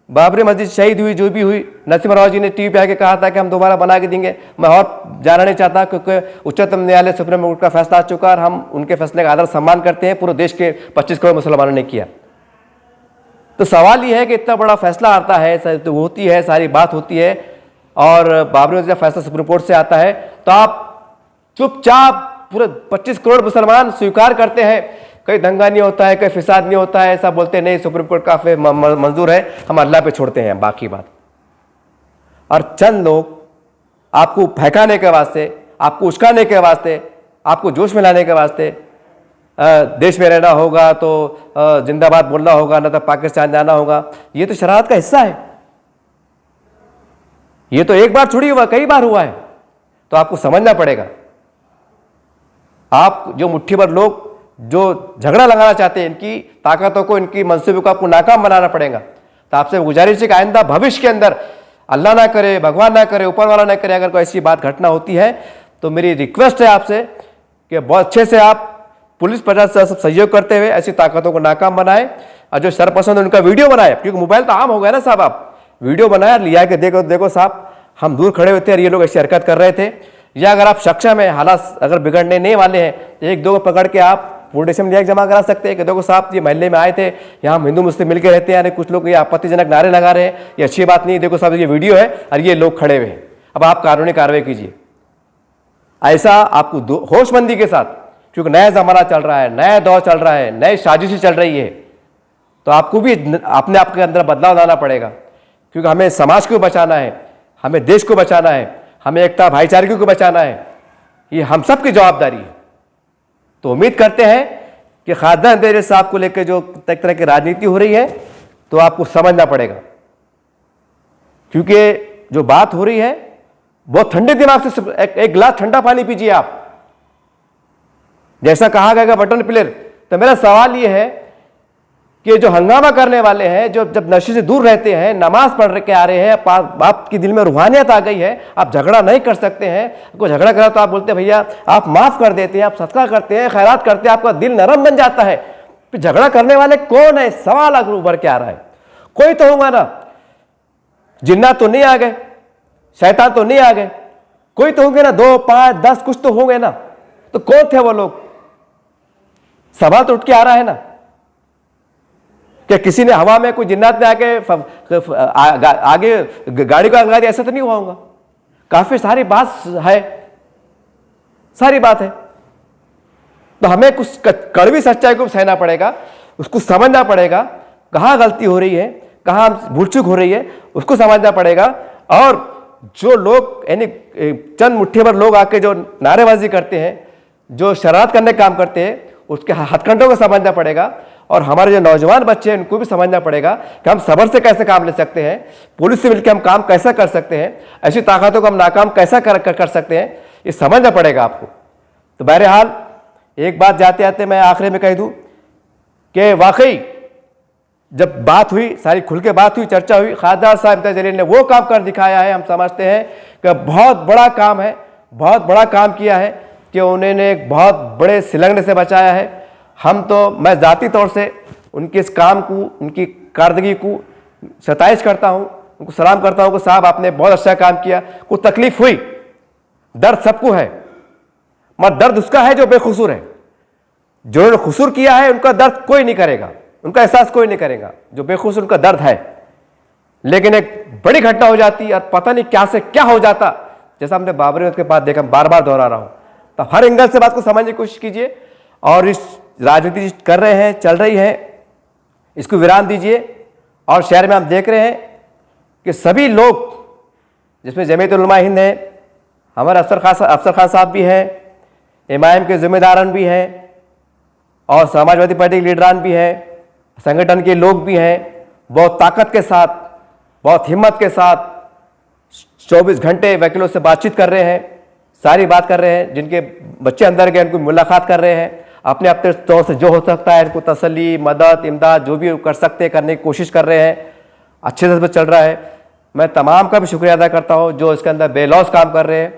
बाबरी मस्जिद शहीद हुई, जो भी हुई, नरसिम्हा राव जी ने टीवी पे आके कहा था कि हम दोबारा बना के देंगे। मैं और जाना नहीं चाहता क्योंकि उच्चतम न्यायालय सुप्रीम कोर्ट का फैसला आ चुका और हम उनके फैसले का आदर सम्मान करते हैं। पूरे देश के 25 करोड़ मुसलमानों ने किया। तो सवाल ये है कि इतना बड़ा फैसला आता है, तो होती है, सारी बात होती है, और बाबरी मस्जिद का फैसला सुप्रीम कोर्ट से आता है तो आप चुपचाप पूरे 25 करोड़ मुसलमान स्वीकार करते हैं, कहीं दंगा नहीं होता है, कहीं फिसाद नहीं होता है, ऐसा बोलते नहीं, सुप्रीम कोर्ट का मंजूर है, हम अल्लाह पे छोड़ते हैं बाकी बात। और चंद लोग आपको भड़काने के वास्ते, आपको उस्काने के वास्ते, आपको जोश में लाने के वास्ते, देश में रहना होगा तो जिंदाबाद बोलना होगा, ना तो पाकिस्तान जाना होगा, ये तो शरारत का हिस्सा है। ये तो एक बार थोड़ी हुआ, कई बार हुआ है। तो आपको समझना पड़ेगा, आप जो मुट्ठी भर लोग जो झगड़ा लगाना चाहते हैं, इनकी ताकतों को, इनकी मंसूबों को आपको नाकाम बनाना पड़ेगा। तो आपसे गुजारिश है कि आइंदा भविष्य के अंदर अल्लाह ना करे, भगवान ना करे, ऊपर वाला ना करे, अगर कोई ऐसी बात घटना होती है तो मेरी रिक्वेस्ट है आपसे कि बहुत अच्छे से आप पुलिस प्रशासन से सब सहयोग करते हुए ऐसी ताकतों को नाकाम बनाए, और जो शरपसंद उनका वीडियो बनाए, क्योंकि मोबाइल तो आम हो गया ना साहब, आप वीडियो बनाया, लिया के देखो देखो साहब हम दूर खड़े होते हैं और ये लोग ऐसी हरकत कर रहे थे। या अगर आप सक्षम है, हालात अगर बिगड़ने नहीं वाले हैं, तो एक दो को पकड़ के आप पुलिस स्टेशन में जमा करा सकते हैं कि देखो साहब ये महल्ले में आए थे, यहाँ हिंदू मुस्लिम मिलकर रहते हैं, यानी कुछ लोग ये आपत्तिजनक नारे लगा रहे हैं, ये अच्छी बात नहीं, देखो साहब ये वीडियो है और ये लोग खड़े हुए हैं, अब आप कानूनी कार्रवाई कीजिए। ऐसा आपको होशमंदी के साथ, क्योंकि नया जमाना चल रहा है, नया दौर चल रहा है, नई साजिश चल रही है, तो आपको भी अपने आप के अंदर बदलाव लाना पड़ेगा, क्योंकि हमें समाज को बचाना है, हमें देश को बचाना है, हमें एकता भाईचारे को बचाना है, ये हम सब की जवाबदारी है। तो उम्मीद करते हैं कि खालिद अंदेरी साहब को लेकर जो एक तरह की राजनीति हो रही है, तो आपको समझना पड़ेगा, क्योंकि जो बात हो रही है बहुत ठंडे दिमाग से एक गिलास ठंडा पानी पीजिए आप, जैसा कहा गया बटन प्लेयर। तो मेरा सवाल यह है कि जो हंगामा करने वाले हैं, जो जब नशे से दूर रहते हैं, नमाज पढ़ के आ रहे हैं, आपके दिल में रूहानियत आ गई है, आप झगड़ा नहीं कर सकते हैं, कोई झगड़ा करा तो आप बोलते हैं भैया आप माफ कर देते हैं, आप सदका करते हैं, खैरात करते हैं, आपका दिल नरम बन जाता है। फिर झगड़ा करने वाले कौन है, सवाल अगर उभर के आ रहा है, कोई तो होगा ना, जिन्नात तो नहीं आ गए, शैतान तो नहीं आ गए, कोई तो होंगे ना, 2, 5, 10 कुछ तो होंगे ना। तो कौन थे वो लोग, सवाल तो उठ के आ रहा है ना, कि किसी ने हवा में कोई जिन्नात ने आके आगे गाड़ी को लगा दिया, ऐसा तो नहीं हुआ होगा। काफी सारी बात है, सारी बात है। तो हमें कुछ कड़वी सच्चाई को सहना पड़ेगा, उसको समझना पड़ेगा, कहाँ गलती हो रही है, कहाँ भूल चूक हो रही है, उसको समझना पड़ेगा। और जो लोग यानी चंद मुट्ठी भर लोग आके जो नारेबाजी करते हैं, जो शरारत करने का काम करते हैं, उसके हथकंडों को समझना पड़ेगा। और हमारे जो नौजवान बच्चे हैं उनको भी समझना पड़ेगा कि हम सब्र से कैसे काम ले सकते हैं, पुलिस से मिलकर हम काम कैसा कर सकते हैं, ऐसी ताकतों को हम नाकाम कैसा कर सकते हैं, ये समझना पड़ेगा आपको। तो बहरहाल एक बात जाते आते मैं आखिरी में कह दूं कि वाकई जब बात हुई, सारी खुल के बात हुई, चर्चा हुई, खासदार साहब इम्तियाज जलील ने वो काम कर दिखाया है। हम समझते हैं कि बहुत बड़ा काम है, बहुत बड़ा काम किया है कि उन्होंने एक बहुत बड़े सिलंगने से बचाया है। हम तो, मैं ज़ाती तौर से उनके इस काम को, उनकी कारदगी को सताइश करता हूँ, उनको सलाम करता हूँ कि साहब आपने बहुत अच्छा काम किया। कुछ तकलीफ हुई, दर्द सबको है, मगर दर्द उसका है जो बेकसूर है। जिन्होंने कसूर किया है उनका दर्द कोई नहीं करेगा, उनका एहसास कोई नहीं करेगा, जो बेकसूर उनका दर्द है। लेकिन एक बड़ी घटना हो जाती और पता नहीं क्या से क्या हो जाता, जैसा हमने बाबरी मस्जिद के बाद देखा, बार बार दोहरा रहा हूँ। तो हर एंगल से बात को समझने की कोशिश कीजिए, और इस राजनीति कर रहे हैं, चल रही है, इसको विराम दीजिए। और शहर में हम देख रहे हैं कि सभी लोग, जिसमें जमीयत उलमा हिंद है, हमारे अफसर खान साहब भी हैं, इमाम के जिम्मेदारान भी हैं, और समाजवादी पार्टी के लीडरान भी हैं, संगठन के लोग भी हैं, बहुत ताकत के साथ, बहुत हिम्मत के साथ 24 घंटे वकीलों से बातचीत कर रहे हैं, सारी बात कर रहे हैं। जिनके बच्चे अंदर गए उनको मुलाकात कर रहे हैं, अपने अपने तौर से जो हो सकता है इनको तसल्ली, मदद, इमदाद जो भी कर सकते हैं करने की कोशिश कर रहे हैं। अच्छे से चल रहा है। मैं तमाम का भी शुक्रिया अदा करता हूँ जो इसके अंदर बेलौस काम कर रहे हैं,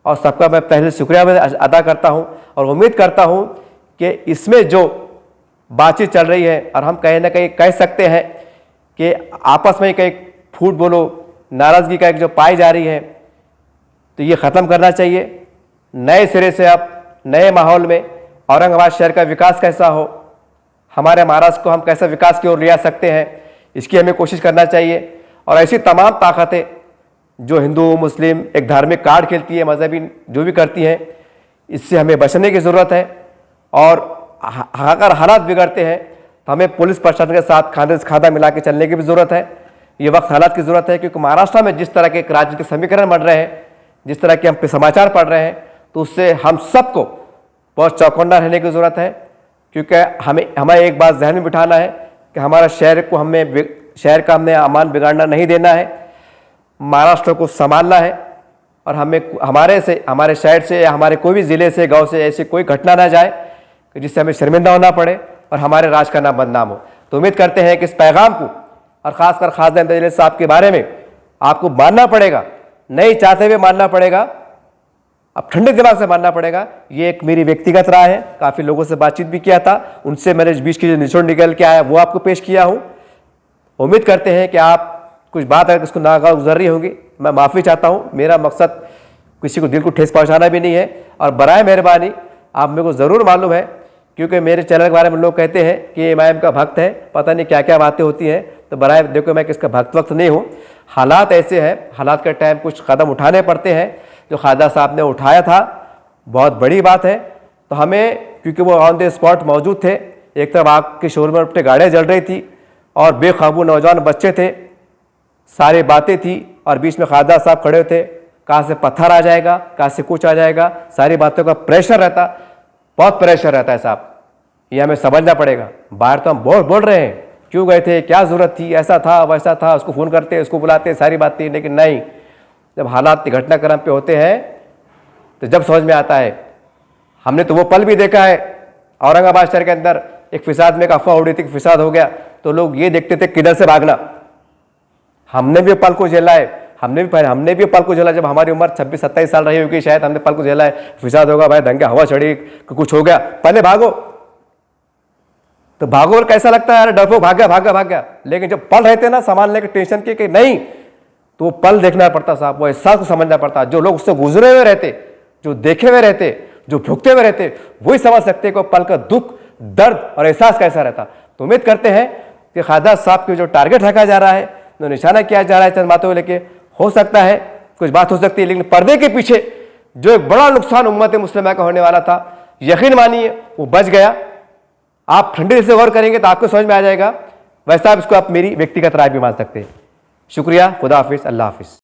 और सबका मैं पहले शुक्रिया अदा करता हूँ। और उम्मीद करता हूँ कि इसमें जो बातचीत चल रही है और हम कहीं ना कहीं कह सकते हैं कि आपस में कहीं फूट बोलो नाराज़गी का एक जो पाई जा रही है, तो ये ख़त्म करना चाहिए। नए सिरे से अब नए माहौल में औरंगाबाद शहर का विकास कैसा हो, हमारे महाराष्ट्र को हम कैसे विकास की ओर ले आ सकते हैं, इसकी हमें कोशिश करना चाहिए। और ऐसी तमाम ताकतें जो हिंदू मुस्लिम एक धार्मिक कार्ड खेलती है, मजहबी जो भी करती हैं, इससे हमें बचने की ज़रूरत है। और अगर हालात बिगड़ते हैं तो हमें पुलिस प्रशासन के साथ खांधे से खांधा मिला के चलने की भी ज़रूरत है। ये वक्त हालात की ज़रूरत है, क्योंकि महाराष्ट्र में जिस तरह के राजनीतिक समीकरण बन रहे हैं, जिस तरह के हम समाचार पढ़ रहे हैं, तो उससे हम सबको बहुत चौकन्ना रहने की ज़रूरत है। क्योंकि हमें एक बात जहन में बिठाना है कि हमारा शहर का हमने अमान बिगाड़ना नहीं देना है, महाराष्ट्र को संभालना है। और हमारे शहर से या हमारे कोई भी ज़िले से, गांव से ऐसी कोई घटना ना जाए कि जिससे हमें शर्मिंदा होना पड़े और हमारे राज का नाम बदनाम हो। तो उम्मीद करते हैं कि इस पैगाम को, और ख़ासकर खासदार इम्तियाज़ जलील साहब के बारे में आपको मानना पड़ेगा, नहीं चाहते हुए मानना पड़ेगा, अब ठंडे दिमाग से मानना पड़ेगा। ये एक मेरी व्यक्तिगत राय है, काफ़ी लोगों से बातचीत भी किया था, उनसे मैंने बीच की जो निचोड़ निकल के आया वो आपको पेश किया हूँ। उम्मीद करते हैं कि आप कुछ बात अगर इसको नागा गुजर रही होगी, मैं माफ़ी चाहता हूँ। मेरा मकसद किसी को दिल को ठेस पहुँचाना भी नहीं है। और बराए मेहरबानी आप मेरे को ज़रूर मालूम है, क्योंकि मेरे चैनल के बारे में लोग कहते हैं कि इमाम का भक्त है, पता नहीं क्या क्या बातें होती हैं। तो बराए देखो, मैं किसका भक्त वक्त नहीं हूँ। हालात ऐसे हैं, हालात के टाइम कुछ कदम उठाने पड़ते हैं। जो ख्वाजा साहब ने उठाया था बहुत बड़ी बात है। तो हमें, क्योंकि वो ऑन द स्पॉट मौजूद थे, एक तरफ आग के शोर में अपने गाड़ियाँ जल रही थी और बेकाबू नौजवान बच्चे थे, सारी बातें थी, और बीच में ख्वाजा साहब खड़े थे। कहाँ से पत्थर आ जाएगा, कहाँ से कुछ आ जाएगा, सारी बातों का प्रेशर रहता, बहुत प्रेशर रहता है साहब। ये हमें समझना पड़ेगा। बाहर तो हम बहुत बोल रहे हैं, क्यों गए थे, क्या ज़रूरत थी, ऐसा था वैसा था, उसको फ़ोन करते, उसको बुलाते, सारी बातें, लेकिन नहीं, जब हालात घटनाक्रम पे होते हैं तो जब समझ में आता है। हमने तो वो पल भी देखा है, औरंगाबाद शहर के अंदर एक फिसाद में एक अफवाह उड़ी थी कि फिसाद हो गया, तो लोग ये देखते थे किधर से भागना। हमने भी पल को झेला है, हमने भी पल को झेला। जब हमारी उम्र 26-27 साल रही होगी शायद, हमने पल को झेला है। फिसाद होगा भाई, दंगे, हवा चढ़ी, कुछ हो गया, पहले भागो। तो भागो और कैसा लगता है, अरे डरपोक भाग गया। लेकिन जब पल रहते ना संभालने के टेंशन के कि नहीं, तो वो पल देखना पड़ता साहब, वो एहसास को समझना पड़ता। जो लोग उससे गुजरे हुए रहते, जो देखे हुए रहते, जो भुगते हुए रहते, वही समझ सकते को पल का दुख, दर्द और एहसास कैसा रहता। तो उम्मीद करते हैं कि ख्वाजा साहब के जो टारगेट रखा जा रहा है, जो निशाना किया जा रहा है चंद बातों को लेके, हो सकता है कुछ बात हो सकती है, लेकिन पर्दे के पीछे जो एक बड़ा नुकसान उम्मत मुस्लिमा का होने वाला था, यकीन मानिए वो बच गया। आप ठंडे दिल से गौर करेंगे तो आपको समझ में आ जाएगा। वैसा आप इसको आप मेरी व्यक्तिगत राय भी मान सकते हैं। शुक्रिया, खुदा हाफिज़, अल्लाह हाफिज़।